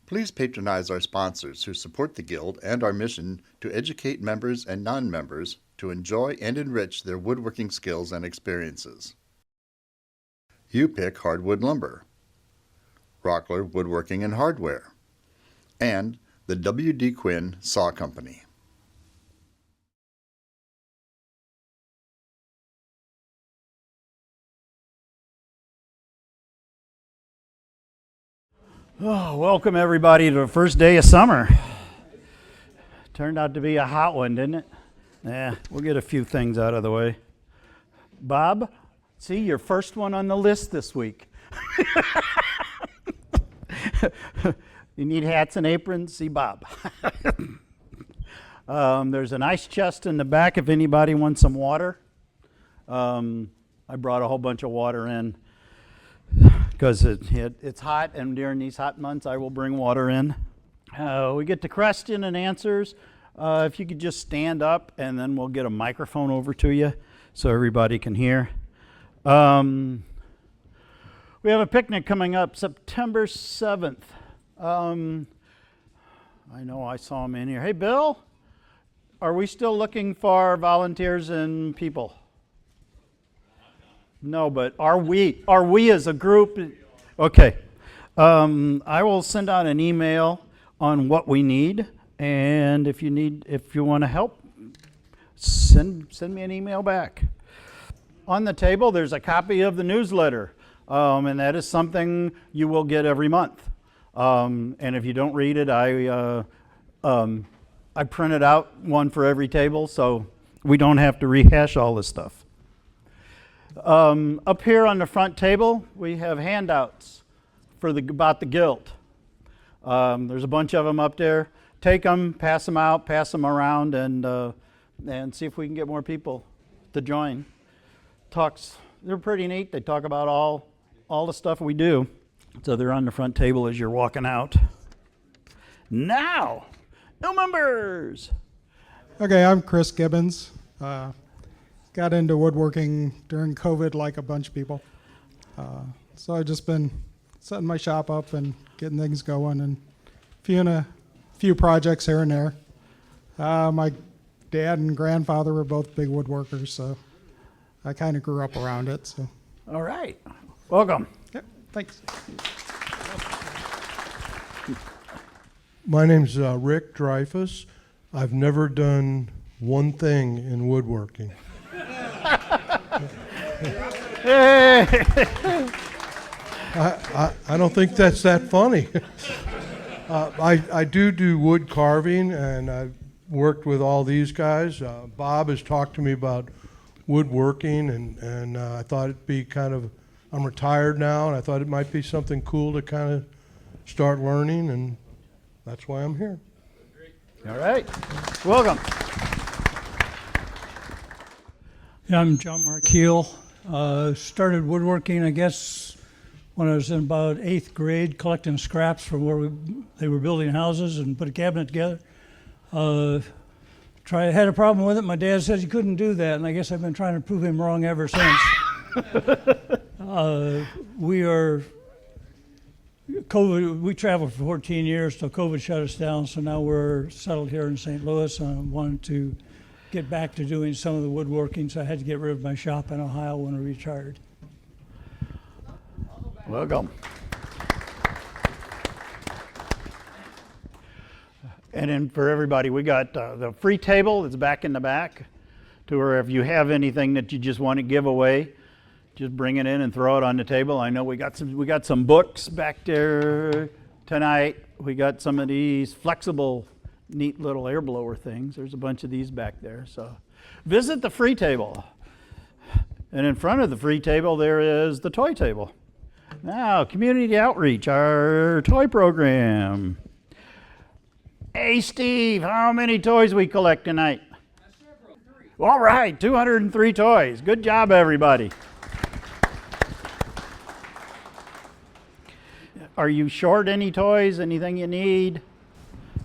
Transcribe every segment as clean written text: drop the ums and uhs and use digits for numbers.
Please patronize our sponsors who support the Guild and our mission to educate members and non-members to enjoy and enrich their woodworking skills and experiences. U-Pick Hardwood Lumber, Rockler Woodworking and Hardware, and the W.D. Quinn Saw Company. Oh, welcome everybody to the first day of summer. Turned out to be a hot one, didn't it? Yeah, we'll get a few things out of the way. Bob, see, you're first one on the list this week. You need hats and aprons? See Bob. There's an ice chest in the back if anybody wants some water. I brought a whole bunch of water in because it's hot, and during these hot months I will bring water in. We get to question and answers. If you could just stand up, and then we'll get a microphone over to you so everybody can hear. We have a picnic coming up September 7th. I know I saw him in here. Hey, Bill, are we still looking for volunteers and people? No, but are we as a group? Okay. I will send out an email on what we need, and if you want to help, send me an email back. On the table, there's a copy of the newsletter, and that is something you will get every month. And if you don't read it, I printed out one for every table, so we don't have to rehash all this stuff. Up here on the front table, we have handouts about the Guild. There's a bunch of them up there. Take them, pass them out, pass them around, and see if we can get more people to join. They're pretty neat. They talk about all the stuff we do. So they're on the front table as you're walking out. Now, new members. Okay, I'm Chris Gibbons. Got into woodworking during COVID like a bunch of people. So I've just been setting my shop up and getting things going and a few projects here and there. My dad and grandfather were both big woodworkers, so I kind of grew up around it. So. All right, welcome. Yep, thanks. My name's Rick Dreyfus. I've never done one thing in woodworking. Hey. I don't think that's that funny. I do wood carving, and I've worked with all these guys. Bob has talked to me about woodworking, and I thought it'd be I'm retired now, and I thought it might be something cool to kind of start learning, and that's why I'm here. All right, welcome. Yeah, I'm John Markeel. Started woodworking, I guess, when I was in about 8th grade, collecting scraps from where they were building houses and put a cabinet together. Had a problem with it. My dad said you couldn't do that, and I guess I've been trying to prove him wrong ever since. We traveled for 14 years till COVID shut us down, so now we're settled here in St. Louis, and I wanted to get back to doing some of the woodworking, so I had to get rid of my shop in Ohio when I retired. Welcome. And then for everybody, we got the free table that's back in the back, to where if you have anything that you just want to give away, just bring it in and throw it on the table. I know we got some books back there tonight. We got some of these flexible, neat little air blower things. There's a bunch of these back there. So visit the free table. And in front of the free table, there is the toy table. Now, community outreach, our toy program. Hey, Steve, how many toys we collect tonight? All right, 203 toys. Good job, everybody. Are you short any toys? Anything you need?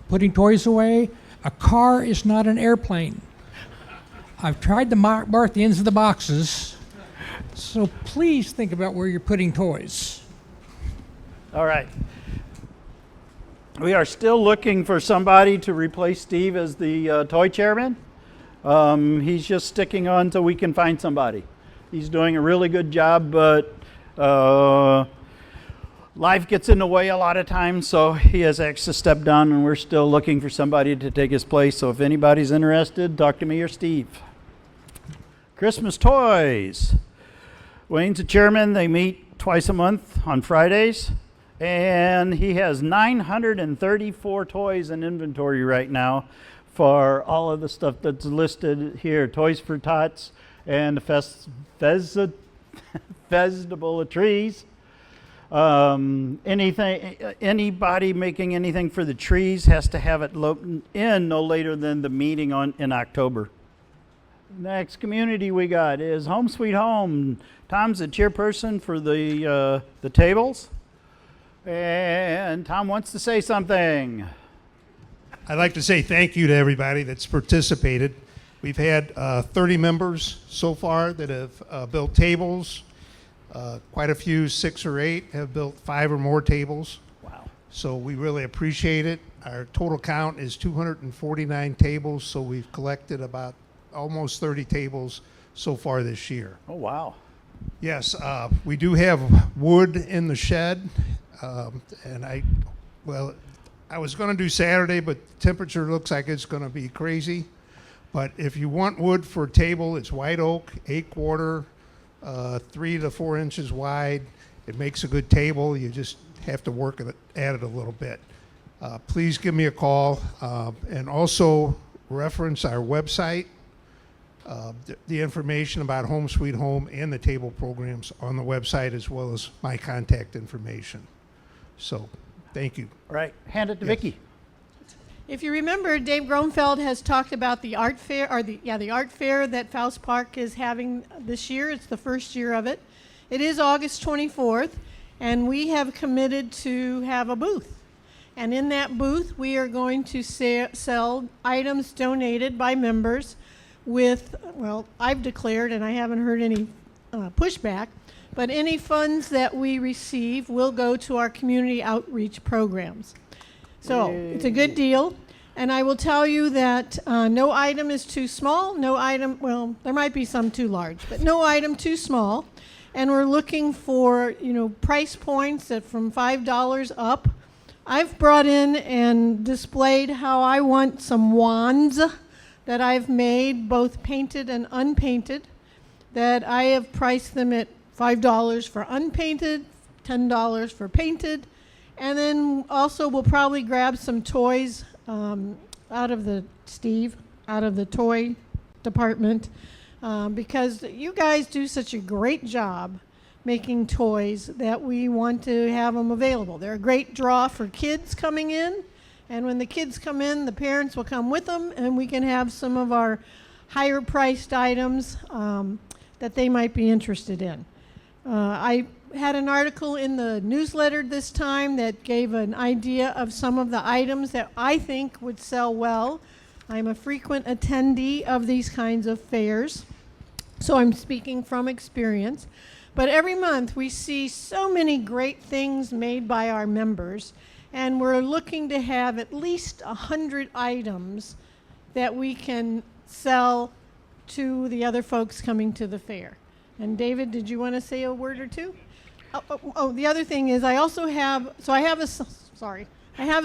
Putting toys away. A car is not an airplane. I've tried to mark the ends of the boxes, so please think about where you're putting toys. All right. We are still looking for somebody to replace Steve as the toy chairman. He's just sticking on till we can find somebody. He's doing a really good job, but life gets in the way a lot of times, so he has actually stepped down, and we're still looking for somebody to take his place. So if anybody's interested, talk to me or Steve. Christmas toys. Wayne's the chairman. They meet twice a month on Fridays, and he has 934 toys in inventory right now for all of the stuff that's listed here. Toys for Tots and the Festival of Trees. Anybody making anything for the trees has to have it in no later than the meeting in October. Next community we got is Home Sweet Home. Tom's the chairperson for the tables, and Tom wants to say something. I'd like to say thank you to everybody that's participated. We've had 30 members so far that have built tables. Quite a few, 6 or 8, have built 5 or more tables. Wow. So we really appreciate it. Our total count is 249 tables, so we've collected about almost 30 tables so far this year. Oh, wow. Yes, we do have wood in the shed, and I was going to do Saturday, but the temperature looks like it's going to be crazy. But if you want wood for a table, it's white oak, 8-quarter, 3 to 4 inches wide. It makes a good table. You just have to work at it a little bit. Please give me a call, and also reference our website. The information about Home Sweet Home and the table programs on the website, as well as my contact information. So, thank you. All right, hand it to Vicki. If you remember, Dave Gromfeld has talked about the art fair, or the art fair that Faust Park is having this year. It's the first year of it. It is August 24th, and we have committed to have a booth. And in that booth, we are going to sell items donated by members with, well, I've declared, and I haven't heard any pushback, but any funds that we receive will go to our community outreach programs. So it's a good deal. And I will tell you that no item is too small, no item, well, there might be some too large, but no item too small. And we're looking for, price points that from $5 up. I've brought in and displayed how I want some wands that I've made, both painted and unpainted, that I have priced them at $5 for unpainted, $10 for painted, and then also we'll probably grab some toys out of the toy department, because you guys do such a great job making toys that we want to have them available. They're a great draw for kids coming in. And when the kids come in, the parents will come with them, and we can have some of our higher priced items that they might be interested in. I had an article in the newsletter this time that gave an idea of some of the items that I think would sell well. I'm a frequent attendee of these kinds of fairs, so I'm speaking from experience. But every month we see so many great things made by our members, and we're looking to have at least 100 items that we can sell to the other folks coming to the fair. And David, did you want to say a word or two? Oh, the other thing is I also have, I have a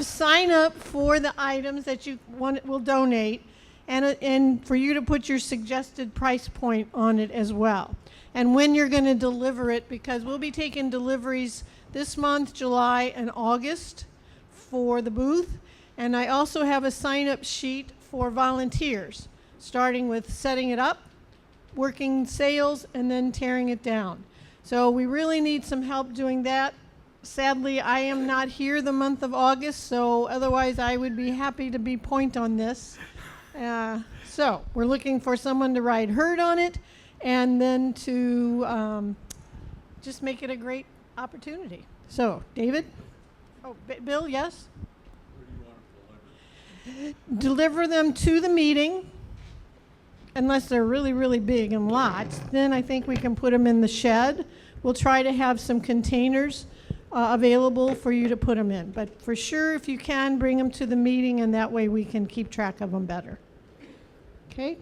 sign up for the items that you will donate, and for you to put your suggested price point on it as well. And when you're going to deliver it, because we'll be taking deliveries this month, July and August, for the booth. And I also have a sign-up sheet for volunteers, starting with setting it up, working sales, and then tearing it down. So we really need some help doing that. Sadly, I am not here the month of August, so otherwise I would be happy to be point on this. So we're looking for someone to ride herd on it, and then to just make it a great opportunity. So, David? Oh, Bill, yes? Where do you want to deliver them to the meeting, unless they're really, really big and lots. Then I think we can put them in the shed. We'll try to have some containers available for you to put them in. But for sure, if you can, bring them to the meeting, and that way we can keep track of them better. Okay?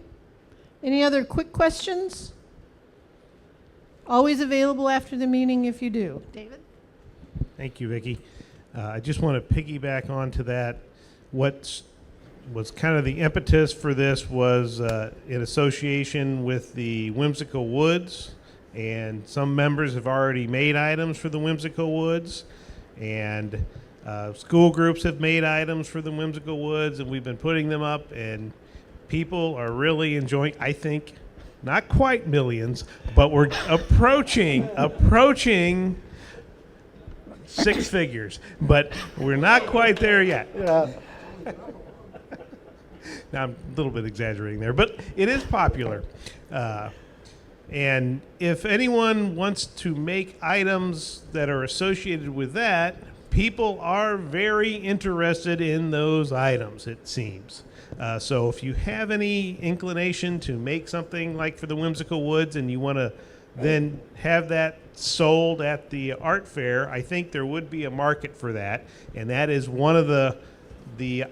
Any other quick questions? Always available after the meeting if you do. David? Thank you, Vicki. I just want to piggyback onto that. What was kind of the impetus for this was in association with the Whimsical Woods, and some members have already made items for the Whimsical Woods, and school groups have made items for the Whimsical Woods, and we've been putting them up, and people are really enjoying, I think, not quite millions, but we're approaching six figures, but we're not quite there yet. Yeah. Now, I'm a little bit exaggerating there, but it is popular. And if anyone wants to make items that are associated with that, people are very interested in those items, it seems. So if you have any inclination to make something like for the Whimsical Woods and you want to then have that sold at the art fair, I think there would be a market for that. And that is one of the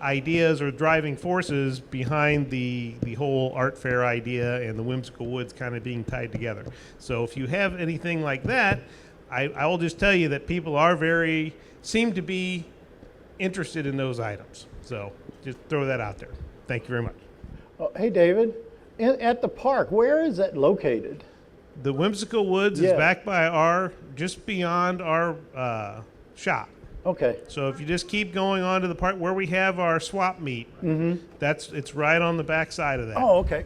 ideas or driving forces behind the whole art fair idea and the Whimsical Woods kind of being tied together. So if you have anything like that, I will just tell you that people are seem to be interested in those items. So just throw that out there. Thank you very much. Oh, hey, David, at the park, where is that located? The Whimsical Woods Yeah. is back by just beyond our shop. Okay. So if you just keep going on to the part where we have our swap meet, it's right on the back side of that. Oh, okay.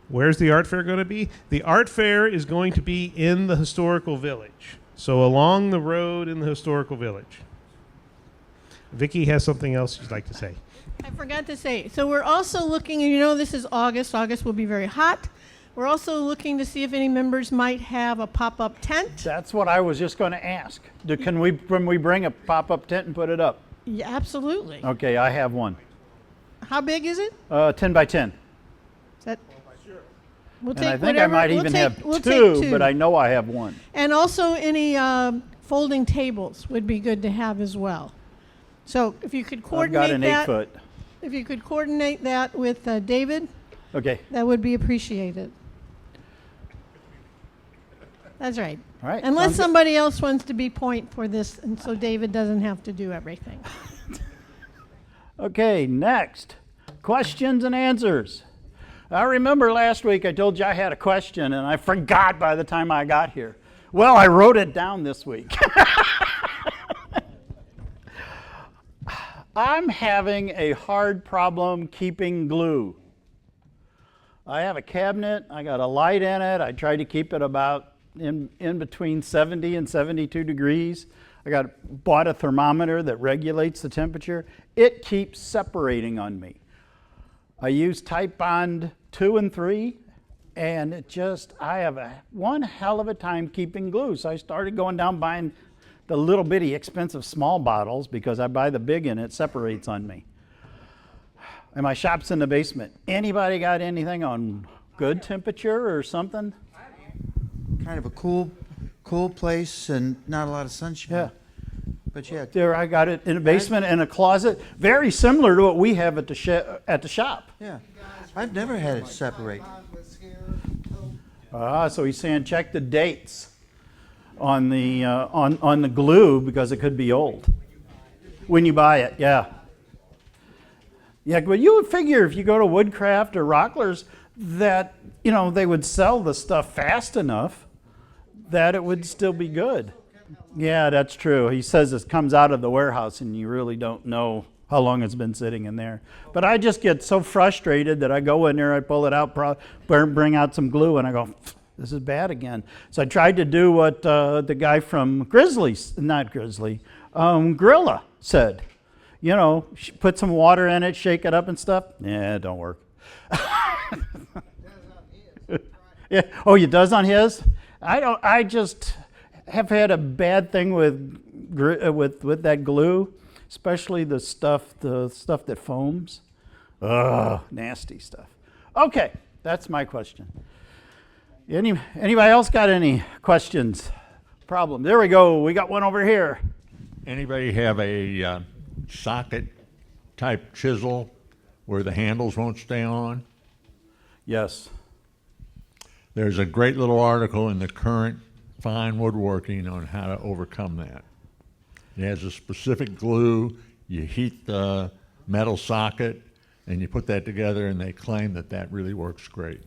Where's the art fair going to be? The art fair is going to be in the historical village. So along the road in the historical village. Vicki has something else she'd like to say. I forgot to say, so we're also looking, and you know this is August. August will be very hot. We're also looking to see if any members might have a pop-up tent. That's what I was just going to ask. Can we bring a pop-up tent and put it up? Yeah, absolutely. Okay, I have one. How big is it? 10 by 10. Is that? We'll And I think whatever- I might we'll even take- have we'll two, take but I know I have one. And also any folding tables would be good to have as well. So if you could I've coordinate got an that, 8-foot. if you could coordinate that with David, Okay. that would be appreciated. That's right. All right. Unless sounds good. somebody else wants to be point for this, and so David doesn't have to do everything. Okay, next. Questions and answers. I remember last week I told you I had a question and I forgot by the time I got here. Well, I wrote it down this week. I'm having a hard problem keeping glue. I have a cabinet, I got a light in it, I try to keep it about in between 70 and 72 degrees. I bought a thermometer that regulates the temperature. It keeps separating on me. I use Titebond 2 and 3, and I have one hell of a time keeping glue. So I started going down buying the little bitty expensive small bottles because I buy the big and it separates on me. And my shop's in the basement. Anybody got anything on good temperature or something? Kind of a cool place and not a lot of sunshine. Yeah. But yeah, There, I got it in a basement and a closet, very similar to what we have at the shop. yeah. I've never had it separate. So he's saying check the dates on the glue because it could be old when you buy it. Yeah. Yeah, but you would figure if you go to Woodcraft or Rockler's that they would sell the stuff fast enough that it would still be good. Yeah, that's true. He says it comes out of the warehouse and you really don't know how long it's been sitting in there. But I just get so frustrated that I go in there, I pull it out, bring out some glue, and I go, this is bad again. So I tried to do what the guy from Grilla said. Put some water in it, shake it up and stuff. Yeah, it don't work. Yeah. Oh, it does on his? I just have had a bad thing with that glue, especially the stuff that foams. Ugh, nasty stuff. Okay, that's my question. Anybody else got any questions? Problem? There we go. We got one over here. Anybody have a socket type chisel where the handles won't stay on? Yes. There's a great little article in the Current Fine Woodworking on how to overcome that. It has a specific glue. You heat the metal socket and you put that together, and they claim that that really works great.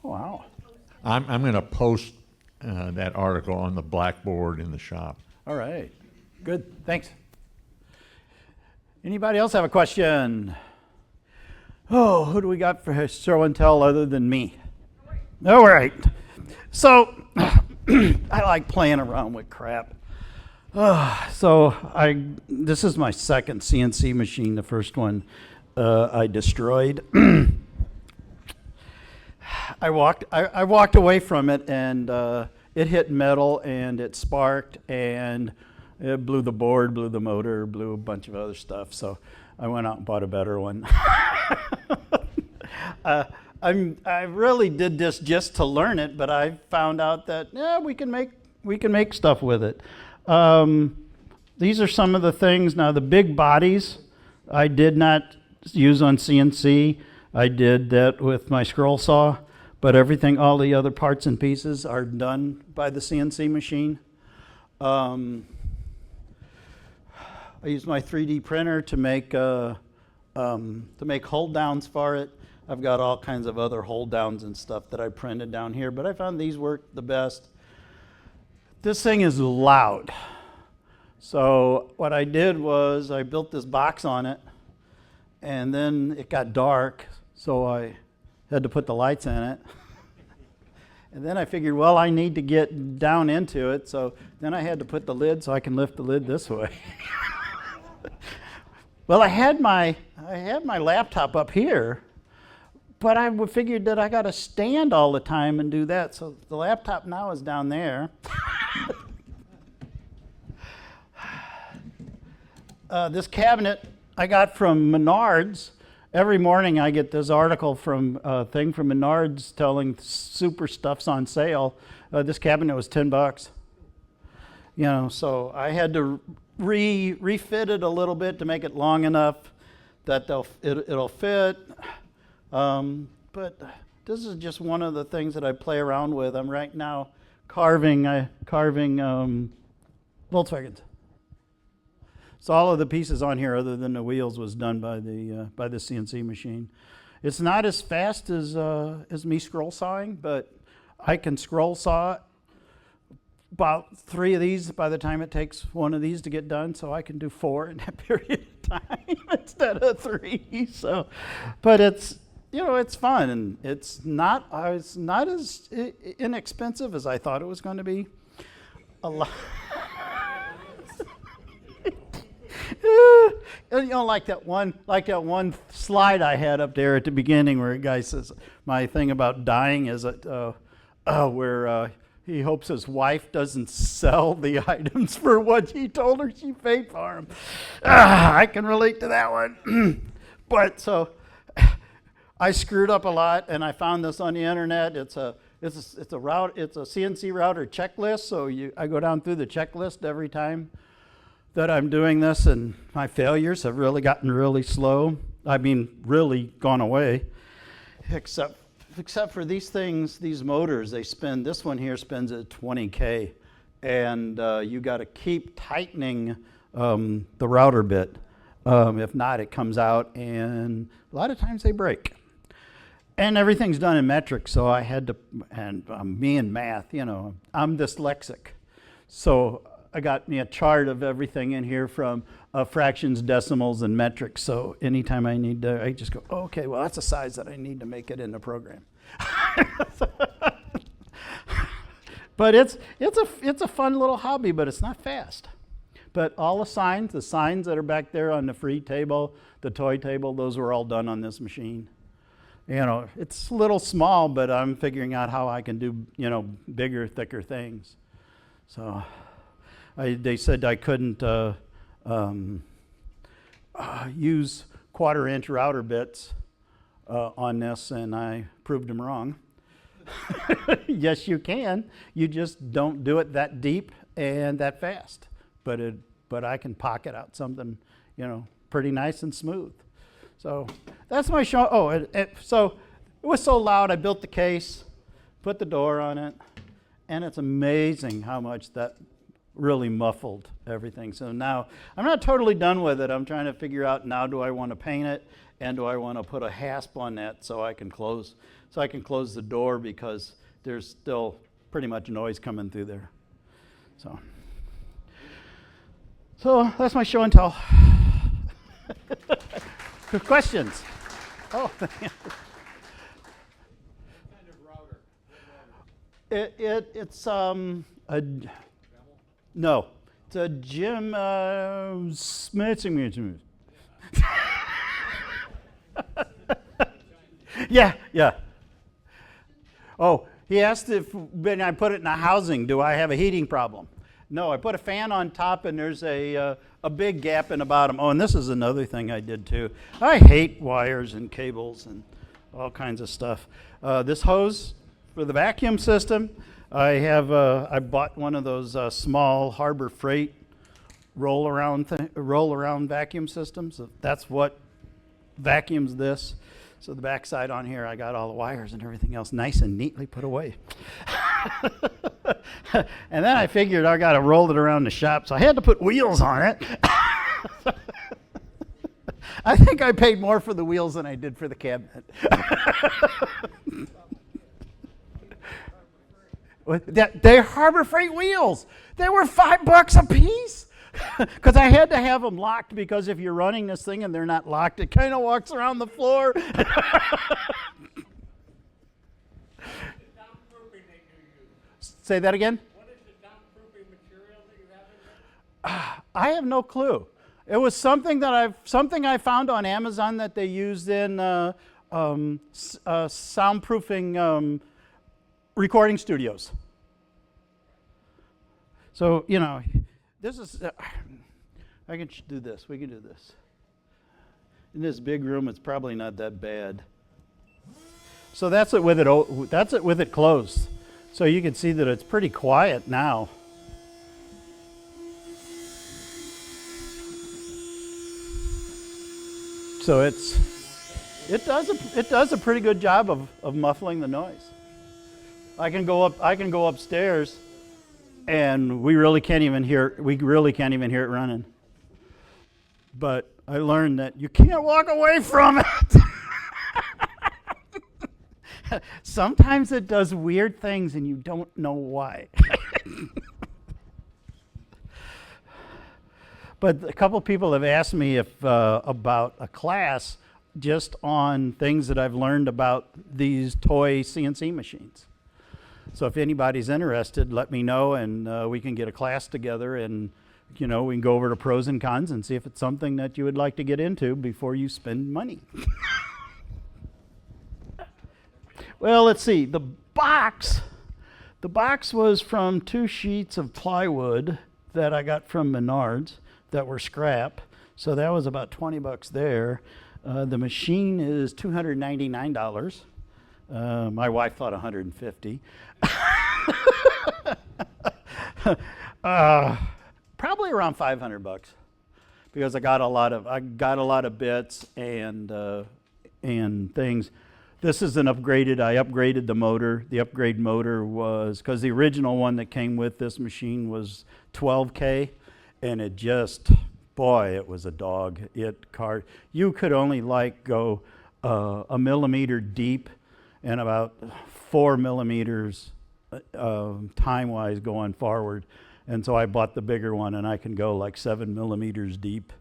Wow. I'm going to post that article on the blackboard in the shop. All right. Good. Thanks. Anybody else have a question? Oh, who do we got for show and tell other than me? All right. So I like playing around with crap. This is my second CNC machine. The first one I destroyed. I walked away from it, and it hit metal, and it sparked, and it blew the board, blew the motor, blew a bunch of other stuff. So I went out and bought a better one. I really did this just to learn it, but I found out that we can make stuff with it. These are some of the things. Now the big bodies I did not use on CNC. I did that with my scroll saw, but everything, all the other parts and pieces are done by the CNC machine. I use my 3D printer to make hold downs for it. I've got all kinds of other hold downs and stuff that I printed down here, but I found these work the best. This thing is loud. So what I did was I built this box on it, and then it got dark, so I had to put the lights in it. And then I figured, well, I need to get down into it, so then I had to put the lid so I can lift the lid this way. Well, I had my laptop up here, but I figured that I got to stand all the time and do that, so the laptop now is down there. This cabinet I got from Menards. Every morning I get this article from thing from Menards telling super stuff's on sale. This cabinet was $10. You know, so I had to refit it a little bit to make it long enough that it'll fit. But this is just one of the things that I play around with. I'm right now carving Volkswagens. So all of the pieces on here, other than the wheels, was done by the CNC machine. It's not as fast as me scroll sawing, but I can scroll saw about 3 of these by the time it takes one of these to get done. So I can do 4 in that period of time instead of 3. So, but it's fun, and it's not as inexpensive as I thought it was going to be. A lot. Like that one slide I had up there at the beginning where a guy says my thing about dying is where he hopes his wife doesn't sell the items for what he told her she paid for them. I can relate to that one. But so I screwed up a lot, and I found this on the internet. It's a CNC router checklist. So I go down through the checklist every time that I'm doing this, and my failures have really gotten really slow. I mean, really gone away, except for these things, these motors. They spin. This one here spins at 20K, and you got to keep tightening the router bit. If not, it comes out, and a lot of times they break. And everything's done in metric, so I had to. And me and math, I'm dyslexic, so I got me a chart of everything in here from fractions, decimals, and metrics. So anytime I need to, I just go, okay, well, that's a size that I need to make it in the program. But it's a fun little hobby, but it's not fast. But all the signs that are back there on the free table, the toy table, those were all done on this machine. It's a little small, but I'm figuring out how I can do, bigger, thicker things. So they said I couldn't use 1/4-inch router bits on this, and I proved them wrong. Yes, you can. You just don't do it that deep and that fast. But I can pocket out something, pretty nice and smooth. So that's my show. Oh, so it was so loud. I built the case, put the door on it, and it's amazing how much that really muffled everything. So now I'm not totally done with it. I'm trying to figure out now, do I want to paint it, and do I want to put a hasp on that so I can close the door, because there's still pretty much noise coming through there. So that's my show and tell. Good questions. Oh, it's no, it's a Jim Smith. Yeah. Oh, he asked if when I put it in a housing, do I have a heating problem? No, I put a fan on top, and there's a big gap in the bottom. Oh, and this is another thing I did too. I hate wires and cables and all kinds of stuff. This hose for the vacuum system, I bought one of those small Harbor Freight roll around vacuum systems. That's what vacuums this. So the backside on here, I got all the wires and everything else nice and neatly put away. And then I figured I got to roll it around the shop, so I had to put wheels on it. I think I paid more for the wheels than I did for the cabinet. They're Harbor Freight wheels. They were $5 a piece. Because I had to have them locked, because if you're running this thing and they're not locked, it kind of walks around the floor. Say that again? What is the soundproofing material that you have in there? I have no clue. It was something I found on Amazon that they used in soundproofing recording studios. So, this is, I can do this. We can do this. In this big room, it's probably not that bad. So that's it with it closed. So you can see that it's pretty quiet now. So it does a pretty good job of muffling the noise. I can go upstairs, and we really can't even hear it running. But I learned that you can't walk away from it. Sometimes it does weird things and you don't know why. But a couple people have asked me about a class just on things that I've learned about these toy CNC machines. So if anybody's interested, let me know, and we can get a class together, and we can go over the pros and cons and see if it's something that you would like to get into before you spend money. Well, let's see. The box was from 2 sheets of plywood that I got from Menards that were scrap. So that was about $20 there. The machine is $299. My wife thought $150. Probably around $500, because I got a lot of bits and things. This is I upgraded the motor. The upgrade motor was, because the original one that came with this machine was 12K, and it was a dog. You could only go a millimeter deep and about 4 millimeters time-wise going forward. And so I bought the bigger one, and I can go like 7 millimeters deep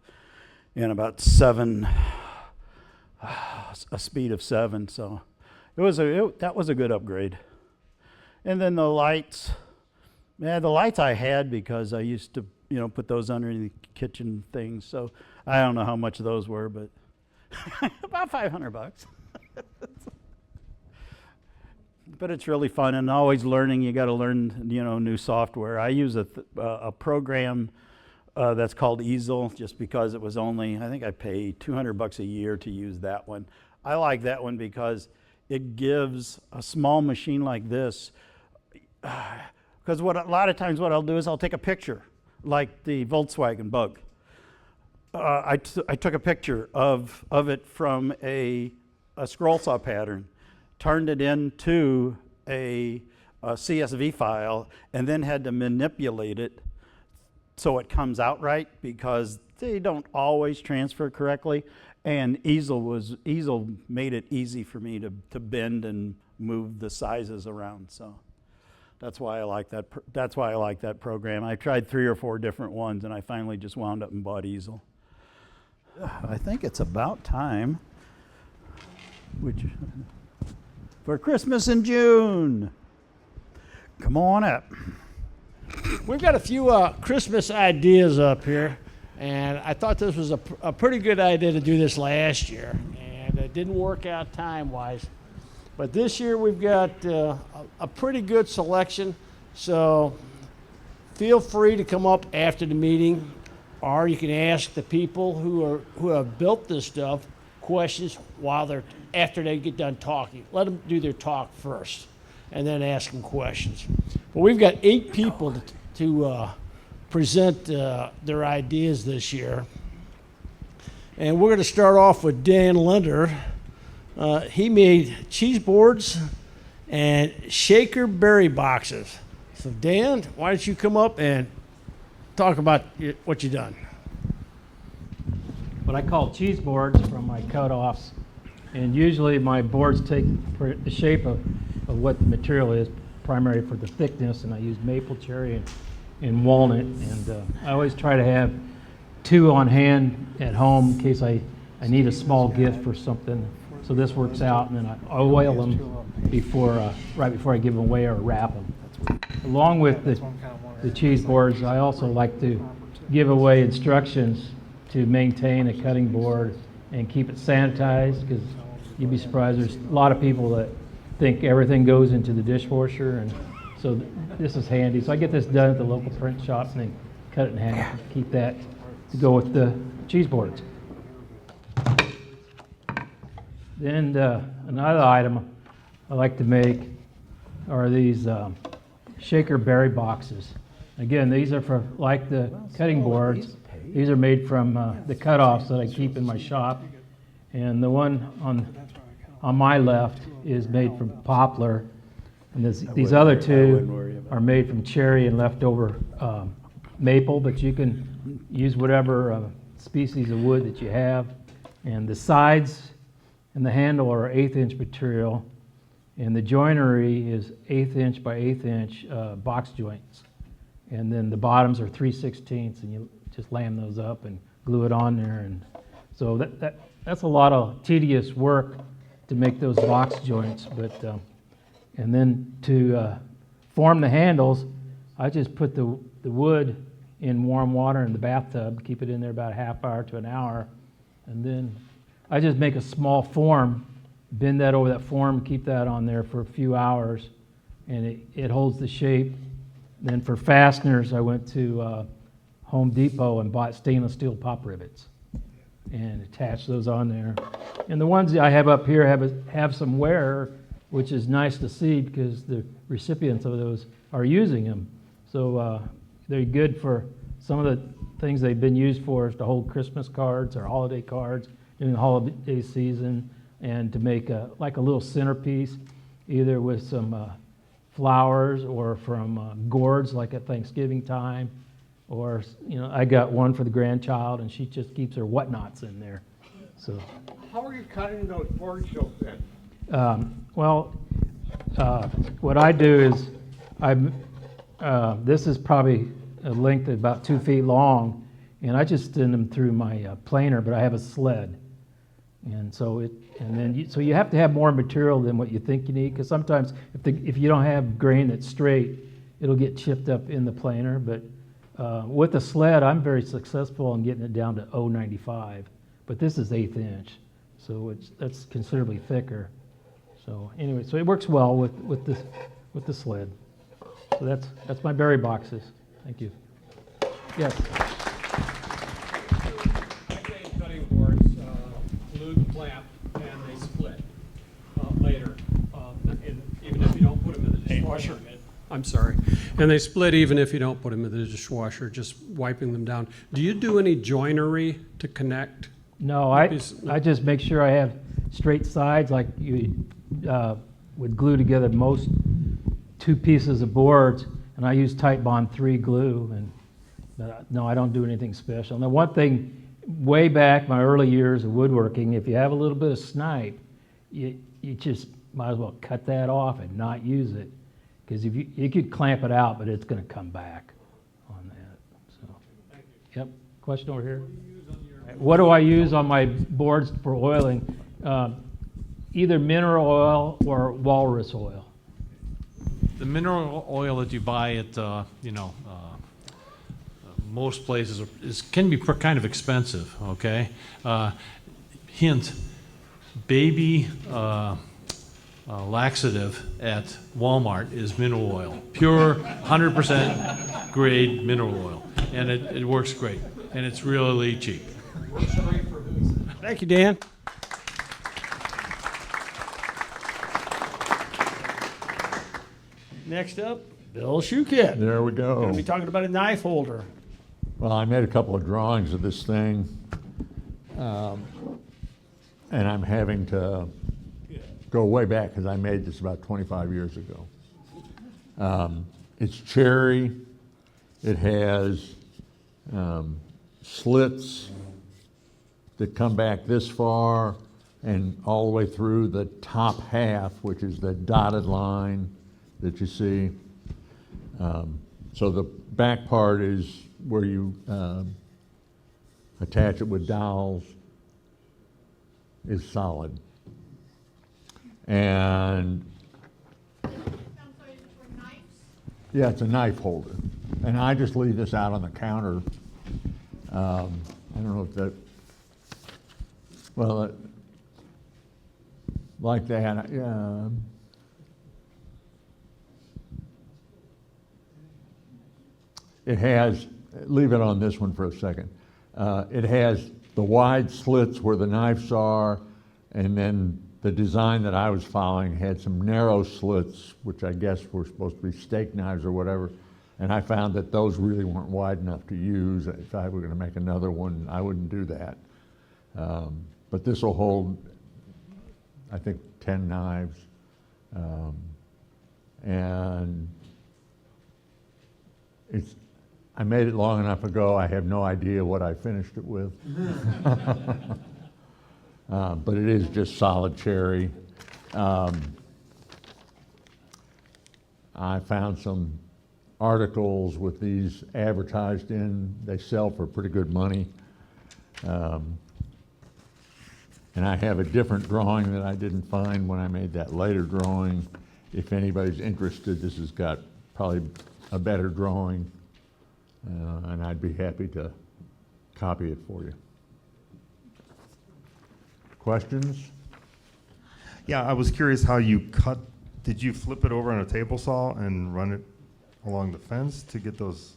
and about a speed of 7. So that was a good upgrade. And then the lights I had because I used to put those under the kitchen things. So I don't know how much those were, but about $500. But it's really fun, and always learning. You got to learn new software. I use a program that's called Easel, just because it was only, I think I pay $200 a year to use that one. I like that one because it gives a small machine like this, because a lot of times what I'll do is I'll take a picture, like the Volkswagen Bug. I took a picture of it from a scroll saw pattern, turned it into a CSV file, and then had to manipulate it so it comes out right, because they don't always transfer correctly. And Easel made it easy for me to bend and move the sizes around. So that's why I like that. That's why I like that program. I tried 3 or 4 different ones, and I finally just wound up and bought Easel. I think it's about time. For Christmas in June. Come on up. We've got a few Christmas ideas up here, and I thought this was a pretty good idea to do this last year, and it didn't work out time-wise. But this year we've got a pretty good selection, so feel free to come up after the meeting, or you can ask the people who have built this stuff questions after they get done talking. Let them do their talk first, and then ask them questions. But we've got 8 people to present their ideas this year. And we're going to start off with Dan Linder. He made cheese boards and shaker berry boxes. So Dan, why don't you come up and talk about what you've done? What I call cheese boards from my cut-offs. And usually my boards take the shape of what the material is, primary for the thickness, and I use maple, cherry, and walnut. And I always try to have 2 on hand at home in case I need a small gift for something. So this works out, and then I oil them right before I give them away or wrap them. Along with the cheese boards, I also like to give away instructions to maintain a cutting board and keep it sanitized, because you'd be surprised, there's a lot of people that think everything goes into the dishwasher, and so this is handy. So I get this done at the local print shop and then cut it in half and keep that to go with the cheese boards. Then another item I like to make are these shaker berry boxes. Again, these are for like the cutting boards. These are made from the cutoffs that I keep in my shop, and the one on my left is made from poplar, and these other 2 are made from cherry and leftover maple, but you can use whatever species of wood that you have. And the sides and the handle are 1/8" material, and the joinery is 1/8" by 1/8" box joints, and then the bottoms are 3/16, and you just lam those up and glue it on there. And so that's a lot of tedious work to make those box joints. But and then to form the handles, I just put the wood in warm water in the bathtub, keep it in there about a half hour to an hour, and then I just make a small form, bend that over that form, keep that on there for a few hours, and it holds the shape. Then for fasteners, I went to Home Depot and bought stainless steel pop rivets and attached those on there. And the ones I have up here have some wear, which is nice to see because the recipients of those are using them. So they're good for some of the things they've been used for, is to hold Christmas cards or holiday cards during the holiday season, and to make like a little centerpiece, either with some flowers or from gourds, like at Thanksgiving time. Or, I got one for the grandchild, and she just keeps her whatnots in there. So, How are you cutting those boards so thin? What I do is, this is probably a length of about 2 feet long, and I just send them through my planer, but I have a sled. And so so you have to have more material than what you think you need, because sometimes if you don't have grain that's straight, it'll get chipped up in the planer. But with the sled, I'm very successful in getting it down to 0.95, but this is 1/8", so that's considerably thicker. So anyway, so it works well with the sled. So that's my berry boxes. Thank you. Yes. Cutting boards glued, clamped, and they split later. you don't put them in the dishwasher. I'm sorry. And they split even if you don't put them in the dishwasher, just wiping them down. Do you do any joinery to connect? No, I just make sure I have straight sides like you would glue together most 2 pieces of boards, and I use Titebond 3 glue. But no, I don't do anything special. Now, one thing, way back my early years of woodworking, if you have a little bit of snipe, you just might as well cut that off and not use it, because if you could clamp it out, but it's going to come back on that. So, yep. Question over here. What do I use on my boards for oiling? Either mineral oil or walrus oil. The mineral oil that you buy at most places can be kind of expensive. Okay, hint: baby laxative at Walmart is mineral oil, pure 100% grade mineral oil, and it works great, and it's really cheap. Thank you, Dan. Next up, Bill Shuket. There we go. Going to be talking about a knife holder. Well, I made a couple of drawings of this thing, and I'm having to go way back because I made this about 25 years ago. It's cherry. It has slits that come back this far and all the way through the top half, which is the dotted line that you see. So the back part is where you attach it with dowels, is solid. And yeah, it's a knife holder. And I just leave this out on the counter. I don't know if that, well, like that. It has, leave it on this one for a second. It has the wide slits where the knives are, and then the design that I was following had some narrow slits, which I guess were supposed to be steak knives or whatever. And I found that those really weren't wide enough to use. If I were going to make another one, I wouldn't do that. But this will hold, I think, 10 knives. And I made it long enough ago, I have no idea what I finished it with. But it is just solid cherry. I found some articles with these advertised in. They sell for pretty good money. And I have a different drawing that I didn't find when I made that later drawing. If anybody's interested, this has got probably a better drawing. And I'd be happy to copy it for you. Questions? Yeah, I was curious how you cut. Did you flip it over on a table saw and run it along the fence to get those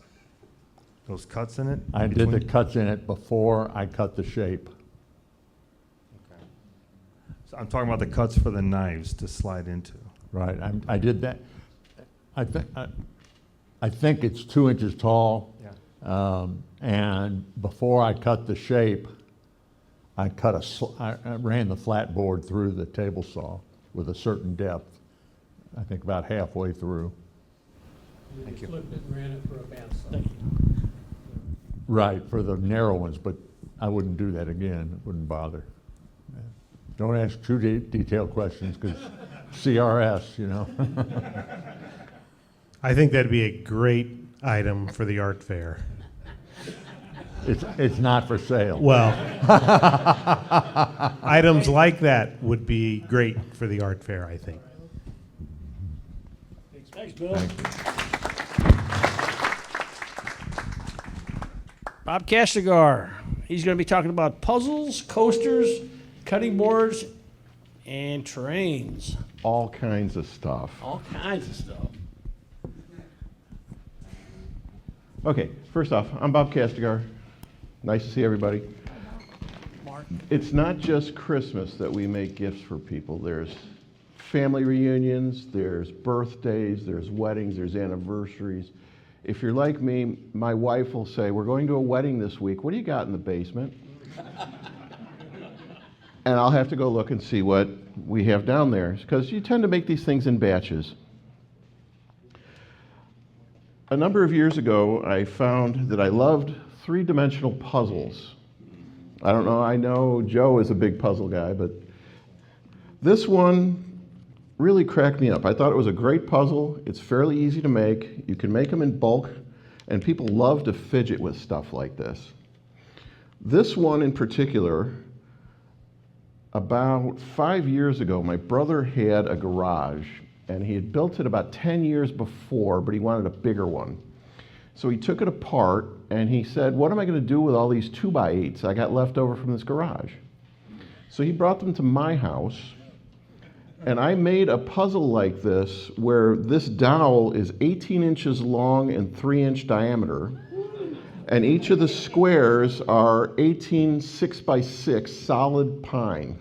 cuts in it? I did the cuts in it before I cut the shape. Okay. So I'm talking about the cuts for the knives to slide into. Right, I did that. I think it's 2 inches tall. Yeah. And before I cut the shape, I ran the flat board through the table saw with a certain depth. I think about halfway through. Thank you. Flipped it and ran it for a bandsaw. Thank you. Right, for the narrow ones, but I wouldn't do that again. It wouldn't bother. Don't ask too detailed questions because CRS, you know. I think that'd be a great item for the art fair. It's not for sale. Well, items like that would be great for the art fair, I think. Thanks, Bill. Thank you. Bob Castigar. He's going to be talking about puzzles, coasters, cutting boards, and trains. All kinds of stuff. All kinds of stuff. Okay, first off, I'm Bob Castigar. Nice to see everybody. Mark. It's not just Christmas that we make gifts for people. There's family reunions, there's birthdays, there's weddings, there's anniversaries. If you're like me, my wife will say, we're going to a wedding this week. What do you got in the basement? And I'll have to go look and see what we have down there, because you tend to make these things in batches. A number of years ago, I found that I loved three-dimensional puzzles. I don't know, I know Joe is a big puzzle guy, but this one really cracked me up. I thought it was a great puzzle. It's fairly easy to make. You can make them in bulk, and people love to fidget with stuff like this. This one in particular, about 5 years ago, my brother had a garage, and he had built it about 10 years before, but he wanted a bigger one. So he took it apart, and he said, what am I going to do with all these 2x8s I got left over from this garage? So he brought them to my house, and I made a puzzle like this where this dowel is 18 inches long and 3-inch diameter, and each of the squares are 18 6x6 solid pine.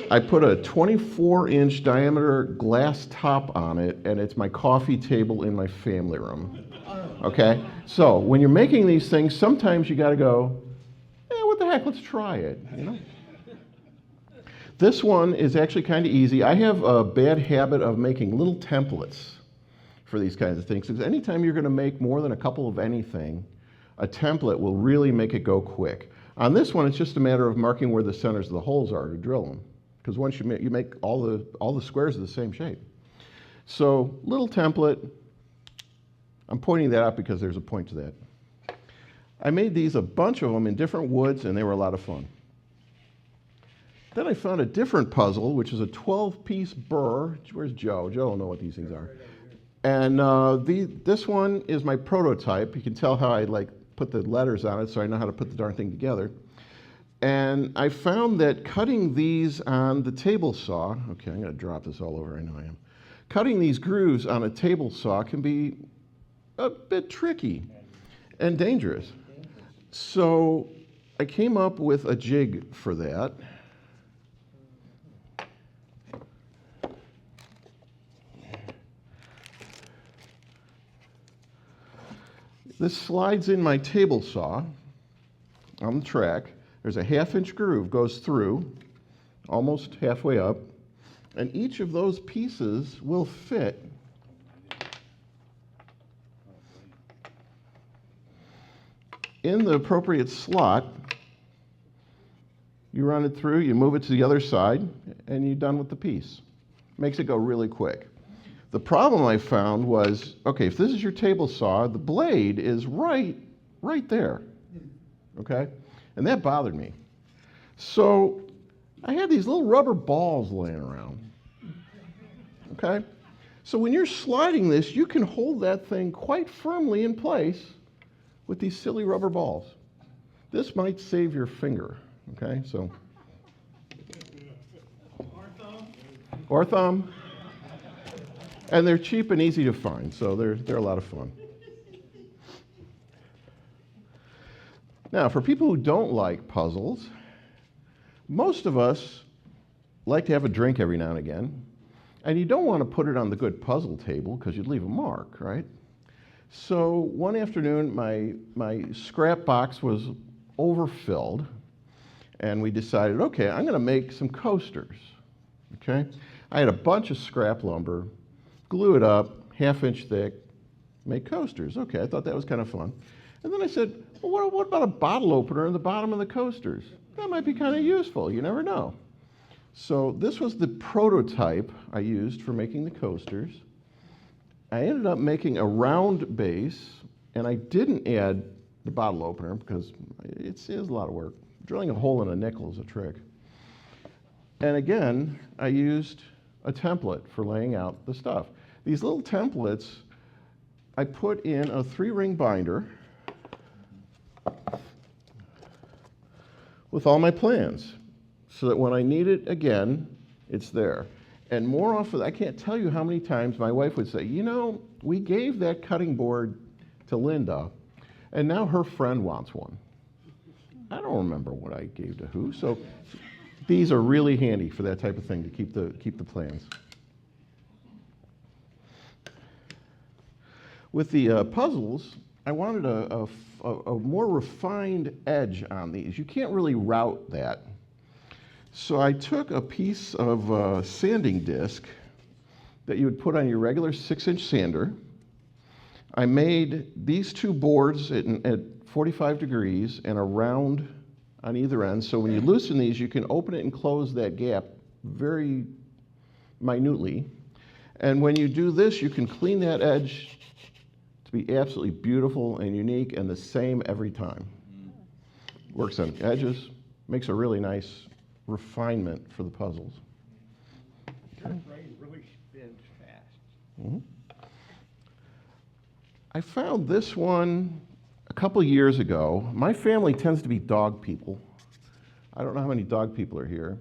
I put a 24-inch diameter glass top on it, and it's my coffee table in my family room. Okay? So when you're making these things, sometimes you got to go, what the heck, let's try it, you know? This one is actually kind of easy. I have a bad habit of making little templates for these kinds of things, because anytime you're going to make more than a couple of anything, a template will really make it go quick. On this one, it's just a matter of marking where the centers of the holes are to drill them, because once you make all the squares of the same shape. So, little template. I'm pointing that out because there's a point to that. I made these, a bunch of them, in different woods, and they were a lot of fun. Then I found a different puzzle, which is a 12-piece burr. Where's Joe? Joe will know what these things are. And this one is my prototype. You can tell how I put the letters on it, so I know how to put the darn thing together. And I found that cutting these on the table saw, okay, I'm going to drop this all over, I know I am. Cutting these grooves on a table saw can be a bit tricky and dangerous. So I came up with a jig for that. This slides in my table saw on the track. There's a 1/2-inch groove, goes through, almost halfway up, and each of those pieces will fit in the appropriate slot. You run it through, you move it to the other side, and you're done with the piece. Makes it go really quick. The problem I found was, okay, if this is your table saw, the blade is right there, okay? And that bothered me. So I had these little rubber balls laying around, okay? So when you're sliding this, you can hold that thing quite firmly in place with these silly rubber balls. This might save your finger, okay? So, or thumb. And they're cheap and easy to find, so they're a lot of fun. Now, for people who don't like puzzles, most of us like to have a drink every now and again, and you don't want to put it on the good puzzle table because you'd leave a mark, right? So one afternoon, my scrap box was overfilled, and we decided, okay, I'm going to make some coasters, okay? I had a bunch of scrap lumber, glue it up, 1/2-inch thick, make coasters. Okay, I thought that was kind of fun. And then I said, well, what about a bottle opener in the bottom of the coasters? That might be kind of useful, you never know. So this was the prototype I used for making the coasters. I ended up making a round base, and I didn't add the bottle opener because it is a lot of work. Drilling a hole in a nickel is a trick. And again, I used a template for laying out the stuff. These little templates, I put in a 3-ring binder with all my plans, so that when I need it again, it's there. And more often, I can't tell you how many times my wife would say, you know, we gave that cutting board to Linda, and now her friend wants one. I don't remember what I gave to who, so These are really handy for that type of thing to keep the plans. With the puzzles, I wanted a more refined edge on these. You can't really route that. So I took a piece of sanding disc that you would put on your regular 6-inch sander. I made these two boards at 45 degrees and a round on either end. So when you loosen these, you can open it and close that gap very minutely. And when you do this, you can clean that edge to be absolutely beautiful and unique and the same every time. Works on edges, makes a really nice refinement for the puzzles. Okay. Really spins fast. Mm-hmm. I found this one a couple years ago. My family tends to be dog people. I don't know how many dog people are here,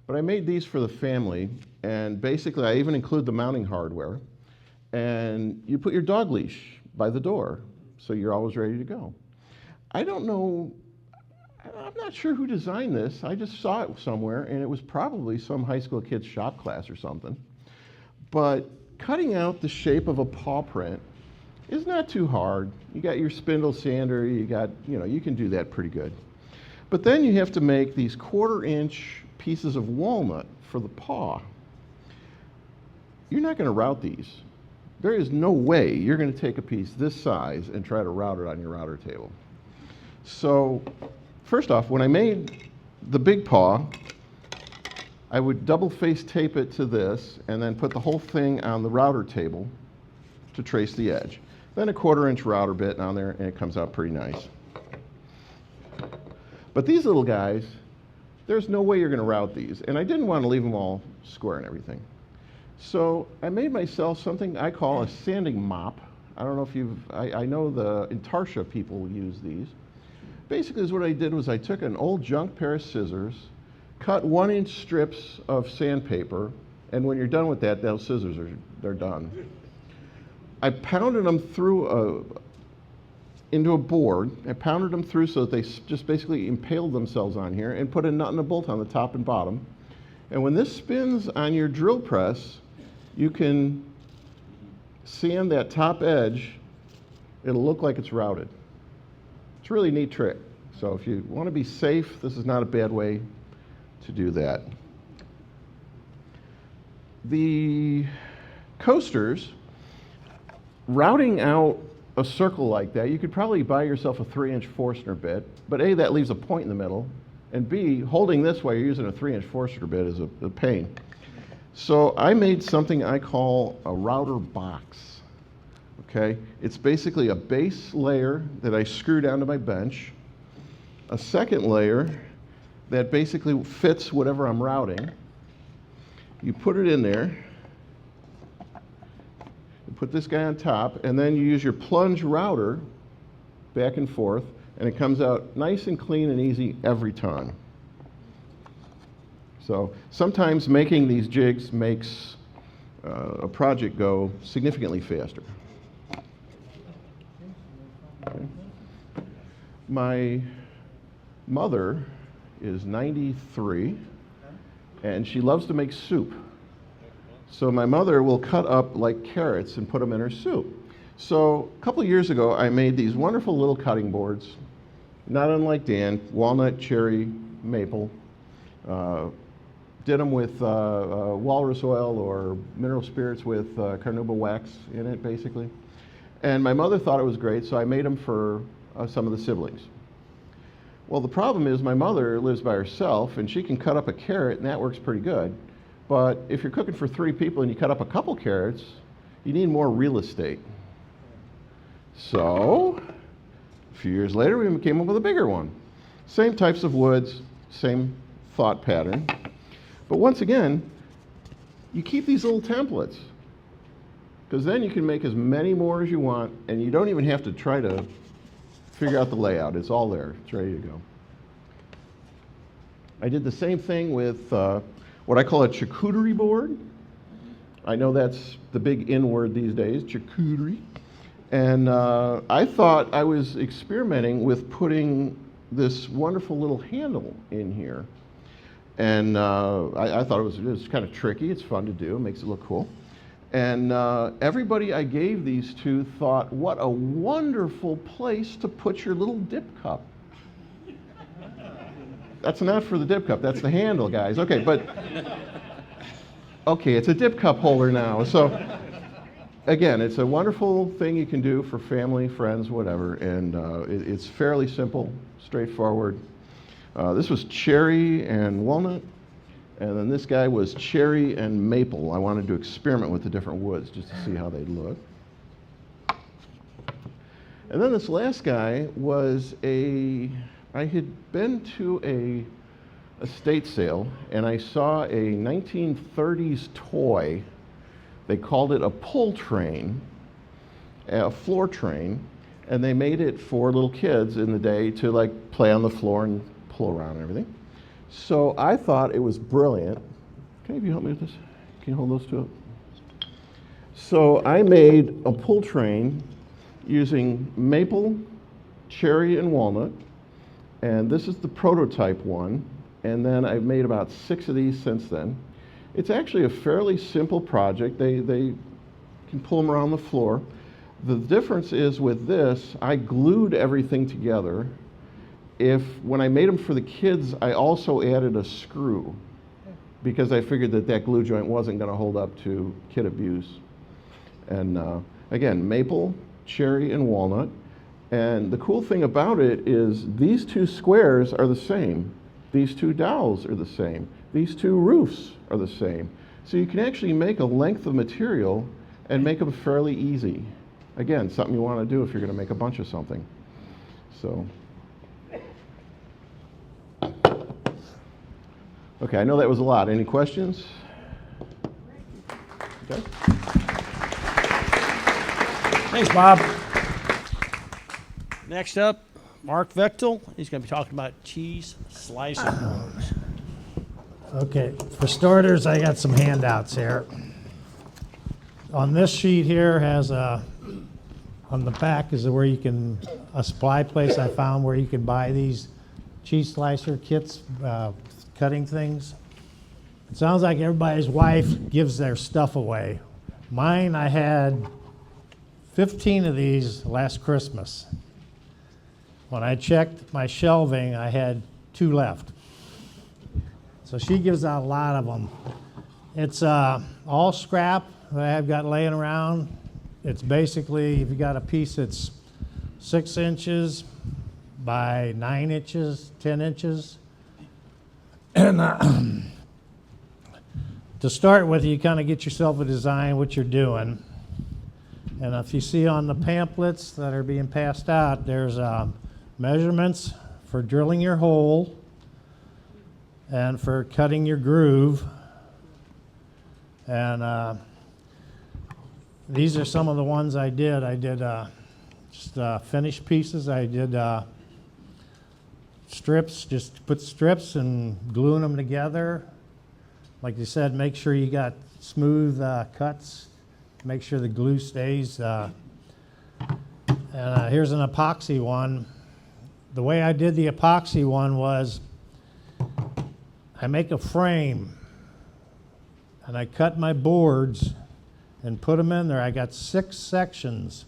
but I made these for the family, and basically I even include the mounting hardware, and you put your dog leash by the door, so you're always ready to go. I don't know, I'm not sure who designed this. I just saw it somewhere, and it was probably some high school kid's shop class or something. But cutting out the shape of a paw print is not too hard. You got your spindle sander, you can do that pretty good. But then you have to make these 1/4-inch pieces of walnut for the paw. You're not going to route these. There is no way you're going to take a piece this size and try to route it on your router table. So first off, when I made the big paw, I would double face tape it to this and then put the whole thing on the router table to trace the edge. Then a 1/4-inch router bit on there, and it comes out pretty nice. But these little guys, there's no way you're going to route these, and I didn't want to leave them all square and everything. So I made myself something I call a sanding mop. I don't know if I know the Intarsia people use these. Basically, what I did was I took an old junk pair of scissors, cut 1-inch strips of sandpaper, and when you're done with that, those scissors they're done. I pounded them through into a board. I pounded them through so that they just basically impaled themselves on here and put a nut and a bolt on the top and bottom. And when this spins on your drill press, you can sand that top edge. It'll look like it's routed. It's a really neat trick. So if you want to be safe, this is not a bad way to do that. The coasters, routing out a circle like that, you could probably buy yourself a 3-inch Forstner bit, but A, that leaves a point in the middle, and B, holding this while you're using a 3-inch Forstner bit is a pain. So I made something I call a router box. Okay? It's basically a base layer that I screw down to my bench, a second layer that basically fits whatever I'm routing. You put it in there, you put this guy on top, and then you use your plunge router back and forth, and it comes out nice and clean and easy every time. So sometimes making these jigs makes a project go significantly faster. Okay. My mother is 93, and she loves to make soup. So my mother will cut up like carrots and put them in her soup. So a couple of years ago, I made these wonderful little cutting boards, not unlike Dan, walnut, cherry, maple. Did them with walrus oil or mineral spirits with carnauba wax in it, basically. And my mother thought it was great, so I made them for some of the siblings. Well, the problem is my mother lives by herself, and she can cut up a carrot, and that works pretty good. But if you're cooking for 3 people and you cut up a couple carrots, you need more real estate. So a few years later, we came up with a bigger one. Same types of woods, same thought pattern. But once again, you keep these little templates, because then you can make as many more as you want, and you don't even have to try to figure out the layout. It's all there. It's ready to go. I did the same thing with what I call a charcuterie board. I know that's the big in word these days, charcuterie. And I thought I was experimenting with putting this wonderful little handle in here. And I thought it was kind of tricky. It's fun to do. It makes it look cool. And everybody I gave these to thought, what a wonderful place to put your little dip cup. That's not for the dip cup. That's the handle, guys. Okay, but okay, it's a dip cup holder now. So again, it's a wonderful thing you can do for family, friends, whatever. And it's fairly simple, straightforward. This was cherry and walnut. And then this guy was cherry and maple. I wanted to experiment with the different woods just to see how they'd look. And then this last guy was I had been to a estate sale and I saw a 1930s toy. They called it a pull train, a floor train, and they made it for little kids in the day to like play on the floor and pull around and everything. So I thought it was brilliant. Can you help me with this? Can you hold those two up? So I made a pull train using maple, cherry, and walnut. And this is the prototype one. And then I've made about 6 of these since then. It's actually a fairly simple project. They can pull them around the floor. The difference is with this, I glued everything together. When I made them for the kids, I also added a screw because I figured that glue joint wasn't going to hold up to kid abuse. And again, maple, cherry, and walnut. And the cool thing about it is these 2 squares are the same. These 2 dowels are the same. These 2 roofs are the same. So you can actually make a length of material and make them fairly easy. Again, something you want to do if you're going to make a bunch of something. So. Okay, I know that was a lot. Any questions? Okay. Thanks, Bob. Next up, Mark Vechtel. He's going to be talking about cheese slicing boards. Okay, for starters, I got some handouts here. On this sheet here has on the back is where you can, a supply place I found where you can buy these cheese slicer kits, cutting things. It sounds like everybody's wife gives their stuff away. Mine, I had 15 of these last Christmas. When I checked my shelving, I had 2 left. So she gives out a lot of them. It's all scrap that I've got laying around. It's basically, if you got a piece that's 6 inches by 9 inches, 10 inches. And to start with, you kind of get yourself a design, what you're doing. And if you see on the pamphlets that are being passed out, there's measurements for drilling your hole and for cutting your groove. And these are some of the ones I did. I did just finished pieces. I did strips, just put strips and gluing them together. Like you said, make sure you got smooth cuts. Make sure the glue stays. And here's an epoxy one. The way I did the epoxy one was I make a frame and I cut my boards and put them in there. I got 6 sections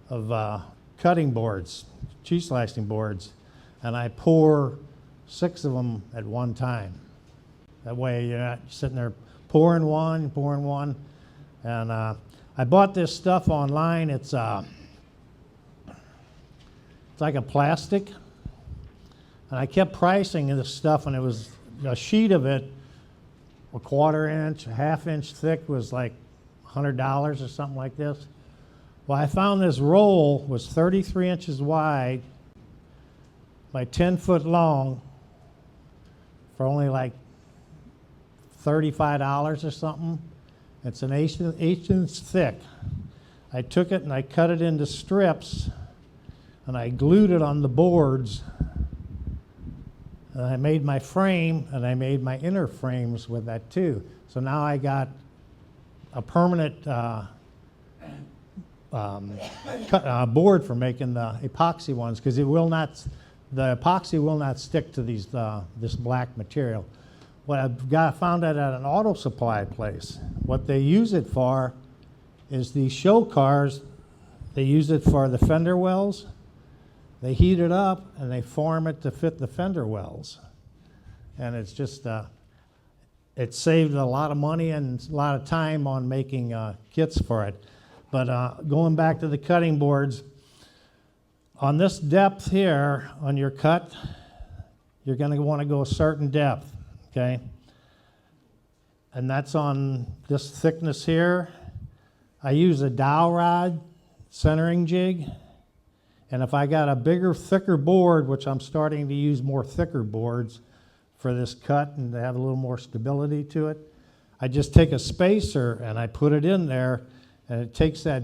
of cutting boards, cheese slicing boards, and I pour 6 of them at one time. That way you're not sitting there pouring one. And I bought this stuff online. It's like a plastic. And I kept pricing this stuff, and it was a sheet of it, a 1/4 inch, a 1/2 inch thick, was like $100 or something like this. Well, I found this roll was 33 inches wide by 10 foot long for only like $35 or something. It's an eighth inch thick. I took it and I cut it into strips and I glued it on the boards. And I made my frame and I made my inner frames with that too. So now I got a permanent board for making the epoxy ones, because it will not the epoxy will not stick to these this black material. What found out at an auto supply place, what they use it for is these show cars. They use it for the fender wells. They heat it up and they form it to fit the fender wells. And it's just, it saved a lot of money and a lot of time on making kits for it. But going back to the cutting boards, on this depth here on your cut, you're going to want to go a certain depth, okay? And that's on this thickness here. I use a dowel rod centering jig. And if I got a bigger, thicker board, which I'm starting to use more thicker boards for this cut and to have a little more stability to it, I just take a spacer and I put it in there, and it takes that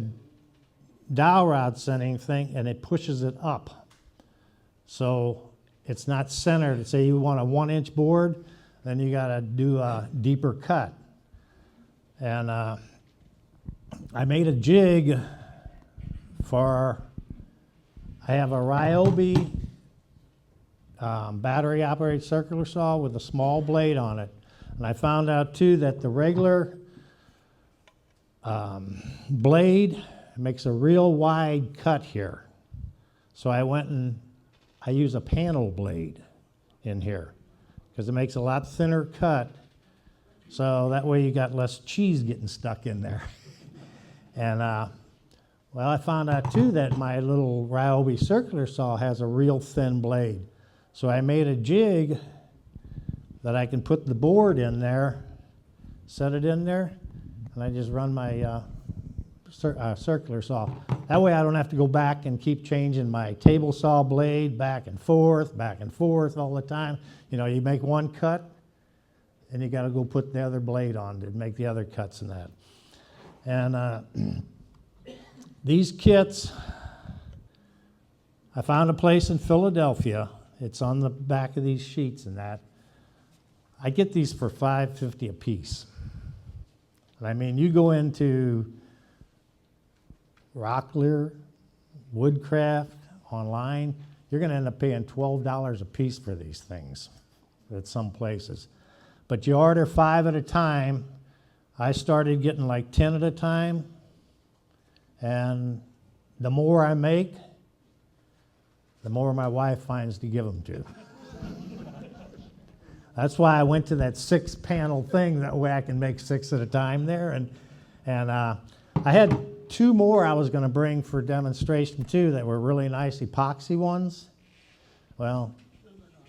dowel rod centering thing and it pushes it up. So it's not centered. Say you want a 1-inch board, then you got to do a deeper cut. And I made a jig for, I have a Ryobi battery operated circular saw with a small blade on it. And I found out too that the regular blade makes a real wide cut here. So I went and I use a panel blade in here because it makes a lot thinner cut. So that way you got less cheese getting stuck in there. And well, I found out too that my little Ryobi circular saw has a real thin blade. So I made a jig that I can put the board in there, set it in there, and I just run my circular saw. That way I don't have to go back and keep changing my table saw blade back and forth all the time. You know, you make one cut, and you got to go put the other blade on to make the other cuts in that. And these kits, I found a place in Philadelphia. It's on the back of these sheets and that. I get these for $5.50 a piece. And I mean, you go into Rockler, Woodcraft, online, you're going to end up paying $12 a piece for these things at some places. But you order 5 at a time. I started getting like 10 at a time. And the more I make, the more my wife finds to give them to. That's why I went to that 6-panel thing. That way I can make 6 at a time there. And I had 2 more I was going to bring for demonstration too that were really nice epoxy ones. Well,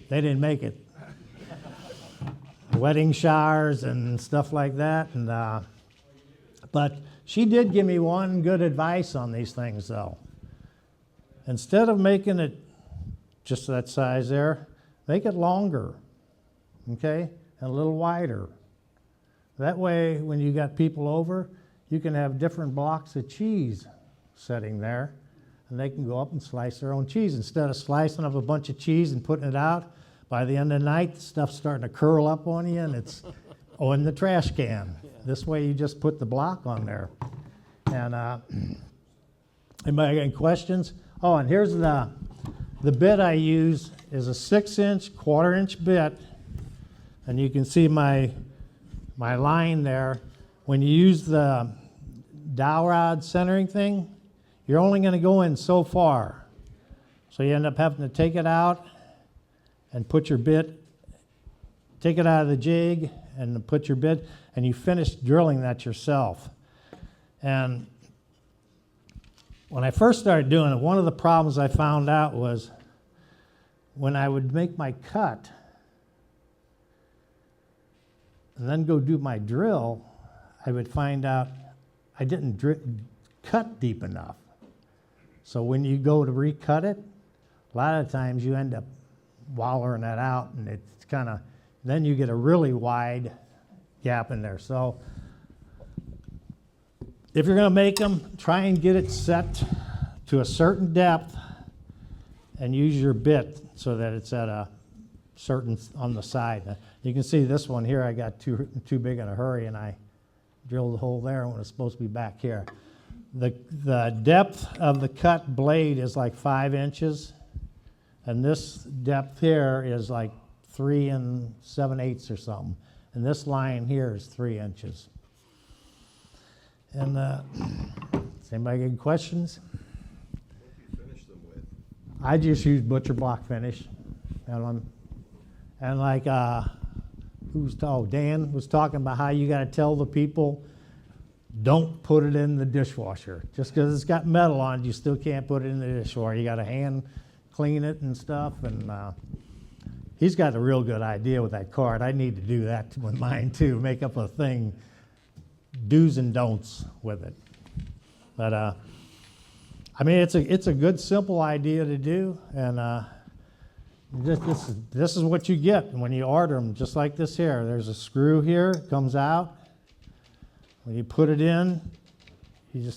they didn't make it. Wedding showers and stuff like that. And but she did give me one good advice on these things though. Instead of making it just that size there, make it longer, okay, and a little wider. That way, when you got people over, you can have different blocks of cheese sitting there, and they can go up and slice their own cheese. Instead of slicing up a bunch of cheese and putting it out, by the end of the night, the stuff's starting to curl up on you, and it's in the trash can. This way, you just put the block on there. And anybody got any questions? Oh, and here's the bit I use is a 6-inch, 1/4-inch bit, and you can see my line there. When you use the dowel rod centering thing, you're only going to go in so far. So you end up having to take it out and put your bit, take it out of the jig and put your bit, and you finish drilling that yourself. And when I first started doing it, one of the problems I found out was when I would make my cut and then go do my drill, I would find out I didn't cut deep enough. So when you go to recut it, a lot of times you end up wallering that out, and it's kind of, then you get a really wide gap in there. So if you're going to make them, try and get it set to a certain depth and use your bit so that it's at a certain on the side. You can see this one here, I got too big in a hurry, and I drilled the hole there when it's supposed to be back here. The depth of the cut blade is like 5 inches, And this depth here is like 3 7/8 or something. And this line here is 3 inches. And does anybody got any questions? I just use butcher block finish. And like, Dan was talking about how you got to tell the people, don't put it in the dishwasher. Just because it's got metal on it, you still can't put it in the dishwasher. You got to hand clean it and stuff. And he's got a real good idea with that card. I need to do that with mine too, make up a thing, do's and don'ts with it. But I mean, it's a good, simple idea to do, and this is what you get when you order them, just like this here. There's a screw here, it comes out. When you put it in, you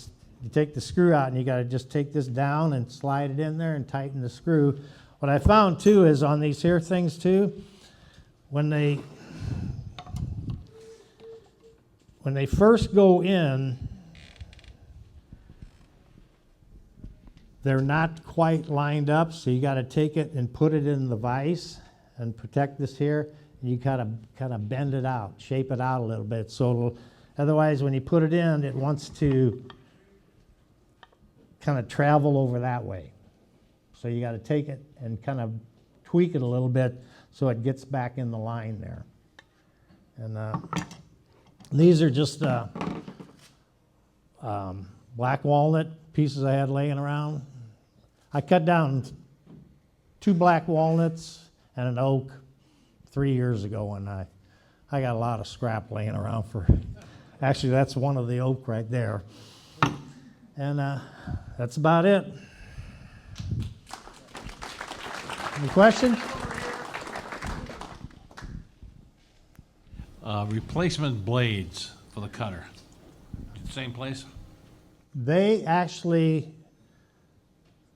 take the screw out, and you got to just take this down and slide it in there and tighten the screw. What I found too is on these here things too, when they first go in, they're not quite lined up, so you got to take it and put it in the vise and protect this here. And you kind of bend it out, shape it out a little bit. So otherwise, when you put it in, it wants to kind of travel over that way. So you got to take it and kind of tweak it a little bit so it gets back in the line there. And these are just black walnut pieces I had laying around. I cut down 2 black walnuts and an oak 3 years ago, and I got a lot of scrap laying around for, actually that's one of the oak right there. And that's about it. Any questions? Replacement blades for the cutter. Same place? They actually,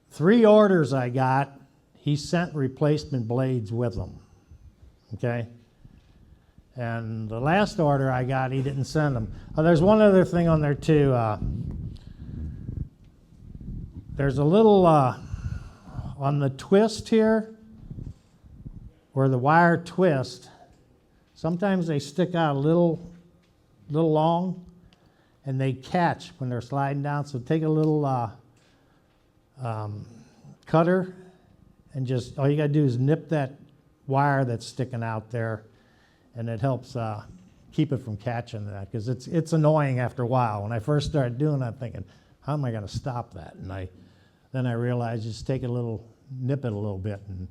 3 orders I got, he sent replacement blades with them, okay? And the last order I got, he didn't send them. There's one other thing on there too. There's a little, on the twist here, where the wire twist, sometimes they stick out a little long, and they catch when they're sliding down. So take a little cutter and just, all you gotta do is nip that wire that's sticking out there, and it helps keep it from catching that, because it's annoying after a while. When I first started doing it, I'm thinking, how am I gonna stop that? And then I realized just take a little, nip it a little bit. And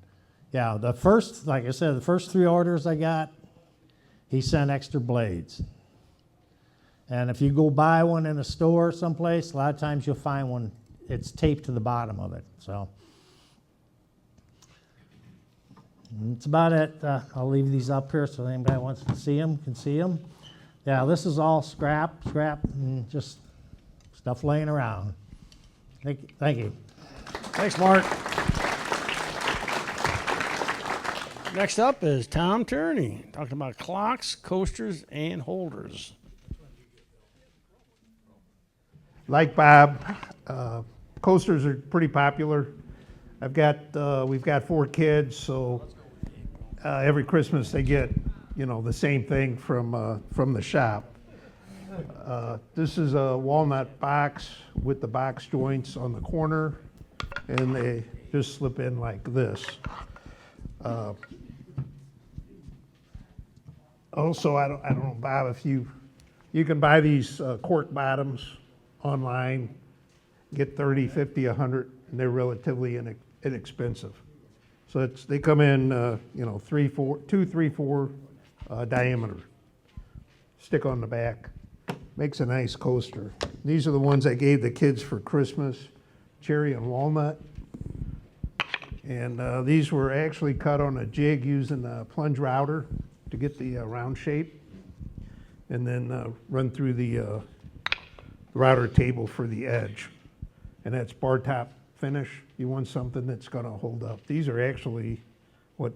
yeah, like I said, the first 3 orders I got, he sent extra blades. And if you go buy one in a store someplace, a lot of times you'll find one, it's taped to the bottom of it. So that's about it. I'll leave these up here so anybody wants to see them can see them. Yeah, this is all scrap, and just stuff laying around. Thank you. Thanks, Mark. Next up is Tom Turney, talking about clocks, coasters, and holders. Like Bob, coasters are pretty popular. We've got 4 kids, so every Christmas they get, the same thing from the shop. This is a walnut box with the box joints on the corner, and they just slip in like this. Also, I don't know, Bob, if you can buy these cork bottoms online, get 30, 50, 100, and they're relatively inexpensive. So they come in, 2, 3, 4 diameter. Stick on the back. Makes a nice coaster. These are the ones I gave the kids for Christmas, cherry and walnut. And these were actually cut on a jig using a plunge router to get the round shape, and then run through the router table for the edge. And that's bar top finish. You want something that's going to hold up. These are actually,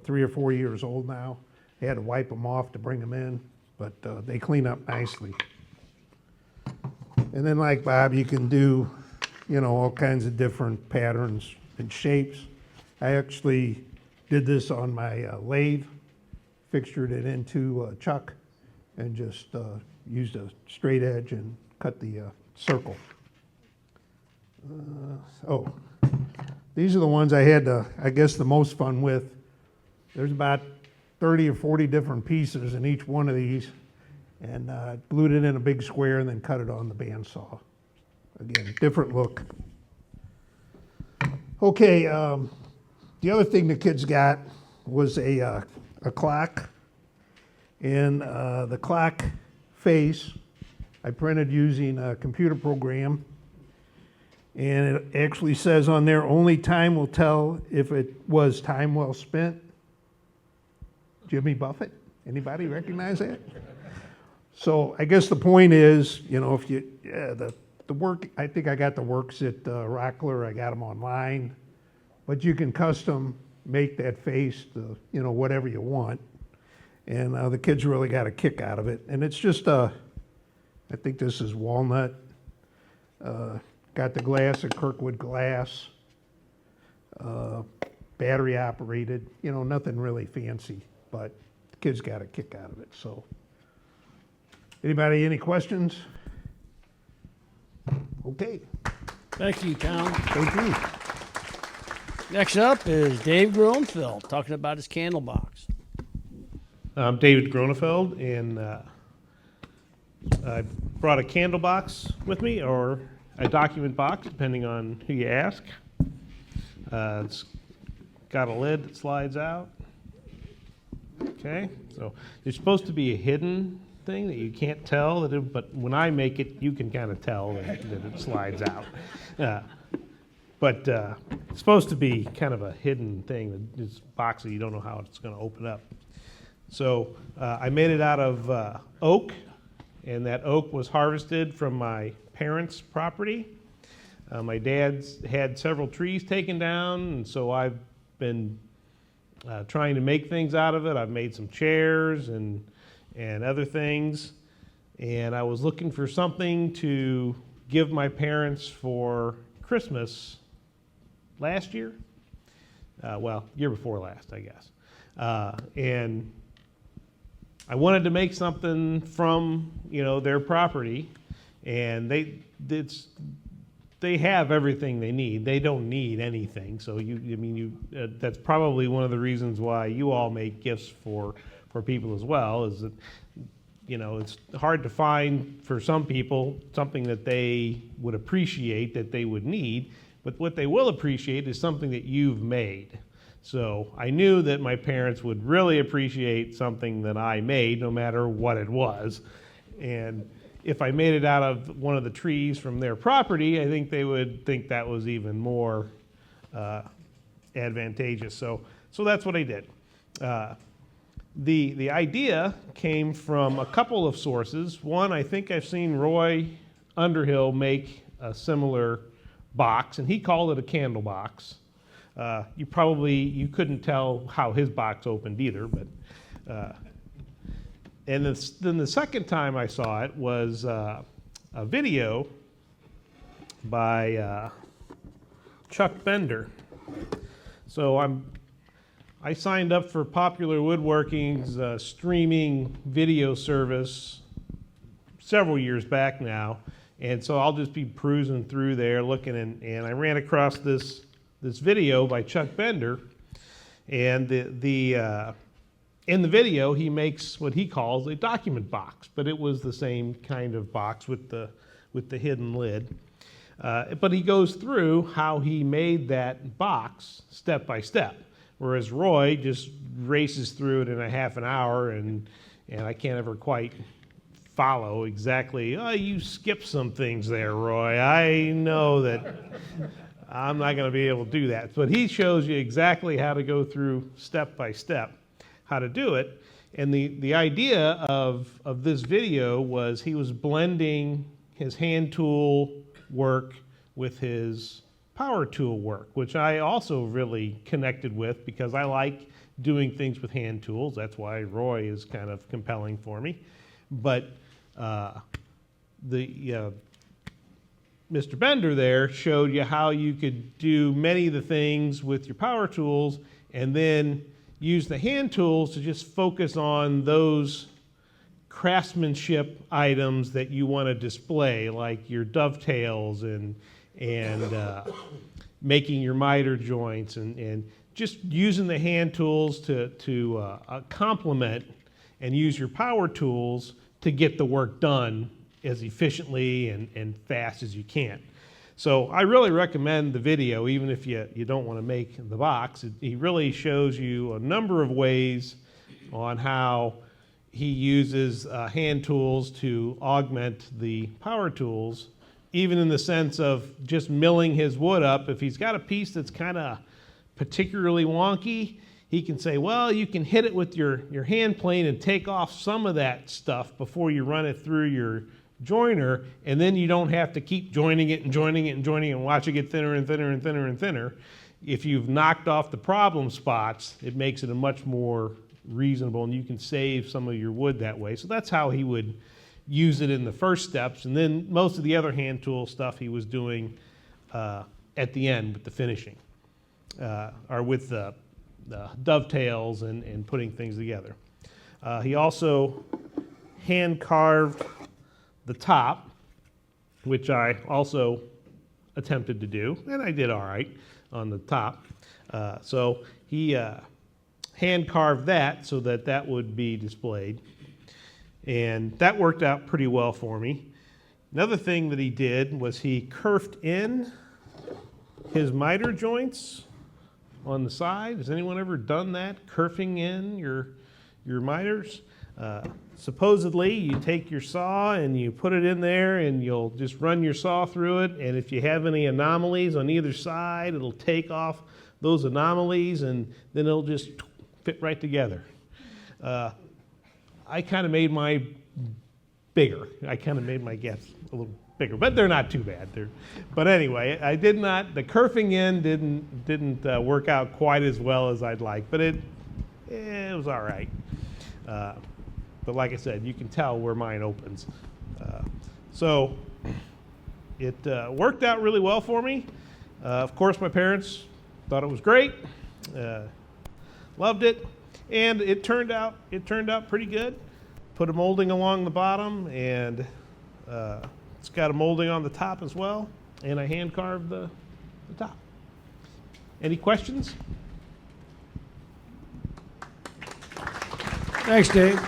3 or 4 years old now. I had to wipe them off to bring them in, but they clean up nicely. And then like Bob, you can do, all kinds of different patterns and shapes. I actually did this on my lathe, fixtured it into a chuck, and just used a straight edge and cut the circle. Oh, these are the ones I had, I guess, the most fun with. There's about 30 or 40 different pieces in each one of these, and glued it in a big square and then cut it on the bandsaw. Again, different look. Okay, the other thing the kids got was a clock, and the clock face I printed using a computer program, and it actually says on there, only time will tell if it was time well spent. Jimmy Buffett, anybody recognize that? So I guess the point is, you know, if you, the work, I think I got the works at Rockler, I got them online, but you can custom make that face to, you know, whatever you want. And the kids really got a kick out of it. And it's just, I think this is walnut. Got the glass at Kirkwood Glass, battery operated, you know, nothing really fancy, but the kids got a kick out of it. So, anybody, any questions? Okay. Thank you, Tom. Thank you. Next up is Dave Gronefeld talking about his candle box. I'm David Gronefeld, and I brought a candle box with me, or a document box, depending on who you ask. It's got a lid that slides out. Okay, so it's supposed to be a hidden thing that you can't tell, that it, but when I make it, you can kind of tell that it slides out. But it's supposed to be kind of a hidden thing, this box that you don't know how it's going to open up. So I made it out of oak, and that oak was harvested from my parents' property. My dad's had several trees taken down, and so I've been trying to make things out of it. I've made some chairs and other things, and I was looking for something to give my parents for Christmas last year. Well, year before last, I guess. And I wanted to make something from, you know, their property, and they have everything they need. They don't need anything. So that's probably one of the reasons why you all make gifts for people as well, is that, you know, it's hard to find for some people something that they would appreciate, that they would need, but what they will appreciate is something that you've made. So I knew that my parents would really appreciate something that I made, no matter what it was. And if I made it out of one of the trees from their property, I think they would think that was even more advantageous. So that's what I did. The idea came from a couple of sources. One, I think I've seen Roy Underhill make a similar box, and he called it a candle box. You couldn't tell how his box opened either, but and then the second time I saw it was a video by Chuck Bender. So I signed up for Popular Woodworking's streaming video service several years back now, and so I'll just be cruising through there looking, and I ran across this video by Chuck Bender, and in the video he makes what he calls a document box, but it was the same kind of box with the hidden lid. But he goes through how he made that box step by step, whereas Roy just races through it in a half an hour, and I can't ever quite follow exactly. Oh, you skipped some things there, Roy. I know that I'm not going to be able to do that. But he shows you exactly how to go through step by step, how to do it. And the idea of this video was he was blending his hand tool work with his power tool work, which I also really connected with because I like doing things with hand tools. That's why Roy is kind of compelling for me. But Mr. Bender there showed you how you could do many of the things with your power tools and then use the hand tools to just focus on those craftsmanship items that you want to display, like your dovetails and making your miter joints and just using the hand tools to complement and use your power tools to get the work done as efficiently and fast as you can. So I really recommend the video, even if you don't want to make the box. He really shows you a number of ways on how he uses hand tools to augment the power tools, even in the sense of just milling his wood up. If he's got a piece that's kind of particularly wonky, he can say, well, you can hit it with your hand plane and take off some of that stuff before you run it through your joiner, and then you don't have to keep joining it and joining it and joining it and watch it get thinner and thinner and thinner and thinner. If you've knocked off the problem spots, it makes it a much more reasonable, and you can save some of your wood that way. So that's how he would use it in the first steps, and then most of the other hand tool stuff he was doing at the end with the finishing, or with the dovetails and putting things together. He also hand carved the top, which I also attempted to do, and I did all right on the top. So he hand carved that so that would be displayed, and that worked out pretty well for me. Another thing that he did was he kerfed in his miter joints on the side. Has anyone ever done that, kerfing in your miters? Supposedly, you take your saw and you put it in there and you'll just run your saw through it, and if you have any anomalies on either side, it'll take off those anomalies and then it'll just fit right together. I kind of made my bigger. I kind of made my gaps a little bigger, but they're not too bad. But anyway, I did not, the kerfing in didn't work out quite as well as I'd like, but it was all right. But like I said, you can tell where mine opens. So it worked out really well for me. Of course, my parents thought it was great, loved it, and it turned out pretty good. Put a molding along the bottom, and it's got a molding on the top as well, and I hand carved the top. Any questions? Thanks, Dave.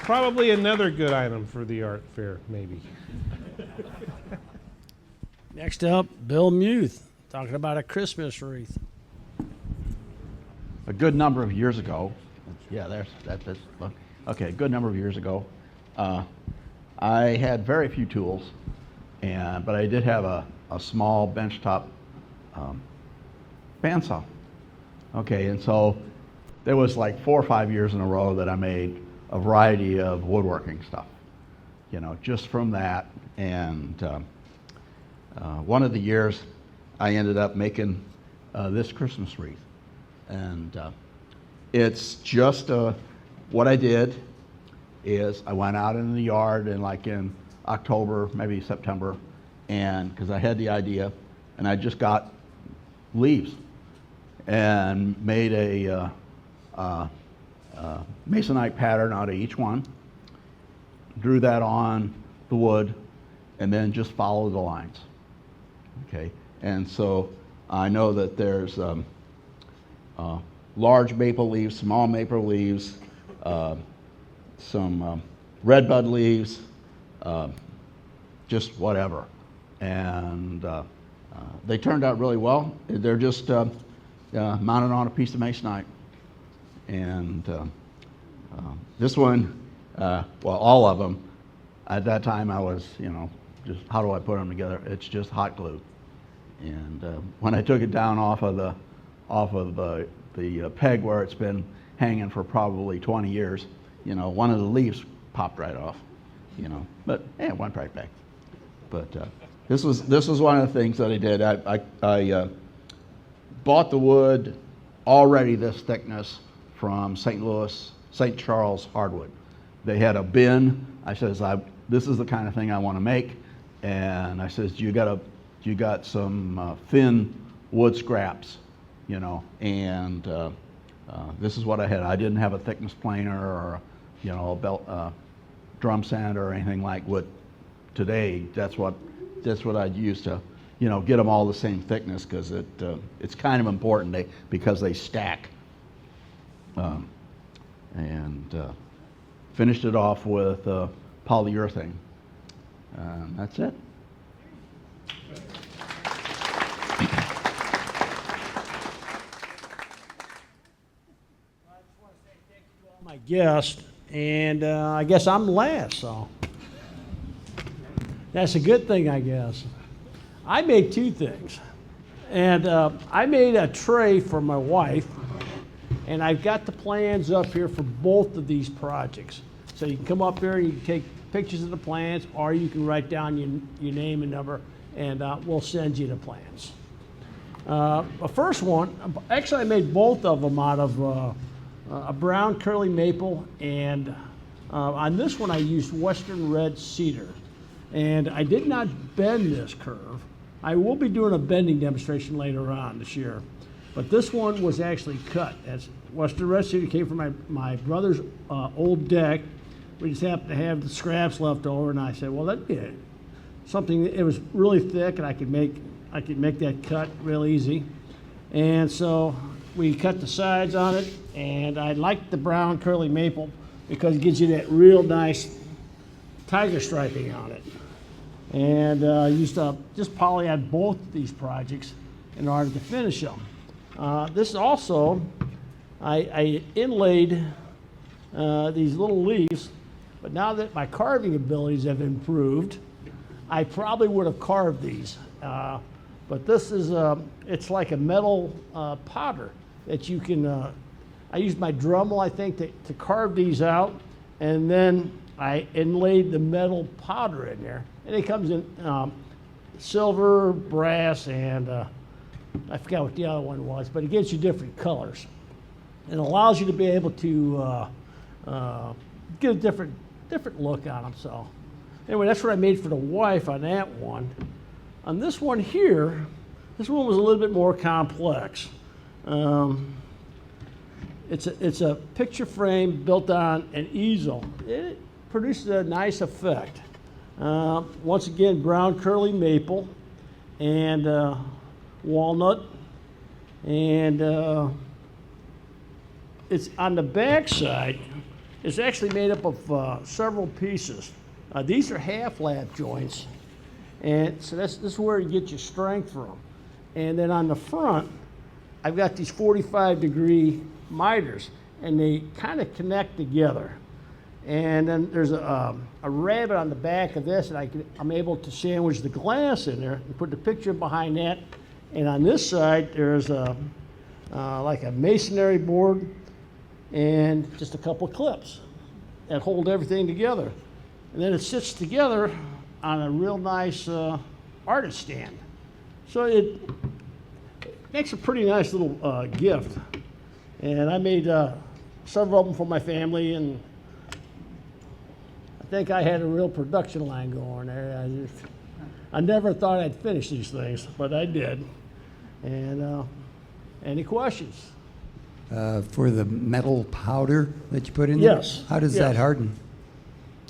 Probably another good item for the art fair, maybe. Next up, Bill Muth, talking about a Christmas wreath. A good number of years ago, okay, a good number of years ago, I had very few tools, but I did have a small benchtop bandsaw. Okay, and so there was like 4 or 5 years in a row that I made a variety of woodworking stuff, just from that. And one of the years I ended up making this Christmas wreath. And it's just what I did is I went out in the yard in October, maybe September, and because I had the idea, and I just got leaves and made a masonite pattern out of each one, drew that on the wood, and then just followed the lines. Okay, and so I know that there's large maple leaves, small maple leaves, some redbud leaves, just whatever. And they turned out really well. They're just mounted on a piece of masonite. And this one, well, all of them, at that time I was, just how do I put them together? It's just hot glue. And when I took it down off of the peg where it's been hanging for probably 20 years, one of the leaves popped right off, but it went right back. But this was one of the things that I did. I bought the wood already this thickness from St. Louis, St. Charles Hardwood. They had a bin. I says, this is the kind of thing I want to make. And I says, you got some thin wood scraps, you know, and this is what I had. I didn't have a thickness planer or, you know, a belt, drum sander or anything like what today. That's what I'd use to, you know, get them all the same thickness, because it's kind of important because they stack. And finished it off with polyurethane. That's it. My guest, and I guess I'm last, so that's a good thing, I guess. I made two things, and I made a tray for my wife, and I've got the plans up here for both of these projects. So you can come up here and you can take pictures of the plans, or you can write down your name and number, and we'll send you the plans. The first one, actually I made both of them out of a brown curly maple, and on this one I used Western red cedar. And I did not bend this curve. I will be doing a bending demonstration later on this year. But this one was actually cut. As Western red cedar came from my brother's old deck. We just happened to have the scraps left over, and I said, well, that'd be something. It was really thick, and I could make that cut real easy. And so we cut the sides on it, and I like the brown curly maple because it gives you that real nice tiger striping on it. And I used to just poly on both of these projects in order to finish them. This is also, I inlaid these little leaves, but now that my carving abilities have improved, I probably would have carved these. But this is, it's like a metal powder that you can, I used my Dremel, I think, to carve these out, and then I inlaid the metal powder in there. And it comes in silver, brass, and I forgot what the other one was, but it gives you different colors. It allows you to be able to get a different look on them. So anyway, that's what I made for the wife on that one. On this one here, this one was a little bit more complex. It's a picture frame built on an easel. It produces a nice effect. Once again, brown curly maple and walnut, and it's on the back side. It's actually made up of several pieces. These are half lap joints, and so this is where you get your strength from. And then on the front, I've got these 45-degree miters, and they kind of connect together. And then there's a rabbit on the back of this, and I'm able to sandwich the glass in there and put the picture behind that. And on this side, there's like a masonry board and just a couple of clips that hold everything together. And then it sits together on a real nice artist stand. So it makes a pretty nice little gift. And I made several of them for my family, and I think I had a real production line going there. I never thought I'd finish these things, but I did. And any questions? For the metal powder that you put in there? Yes. How does yes. that harden?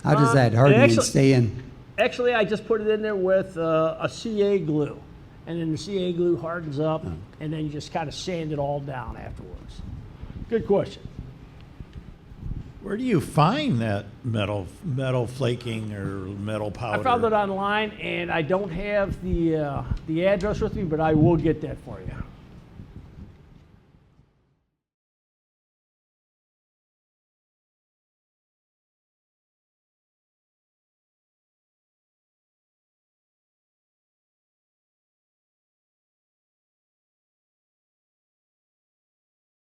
How does that harden and stay in? Actually, I just put it in there with a CA glue. And then the CA glue hardens up, and then you just kind of sand it all down afterwards. Good question. Where do you find that metal flaking or metal powder? I found it online, and I don't have the address with me, but I will get that for you.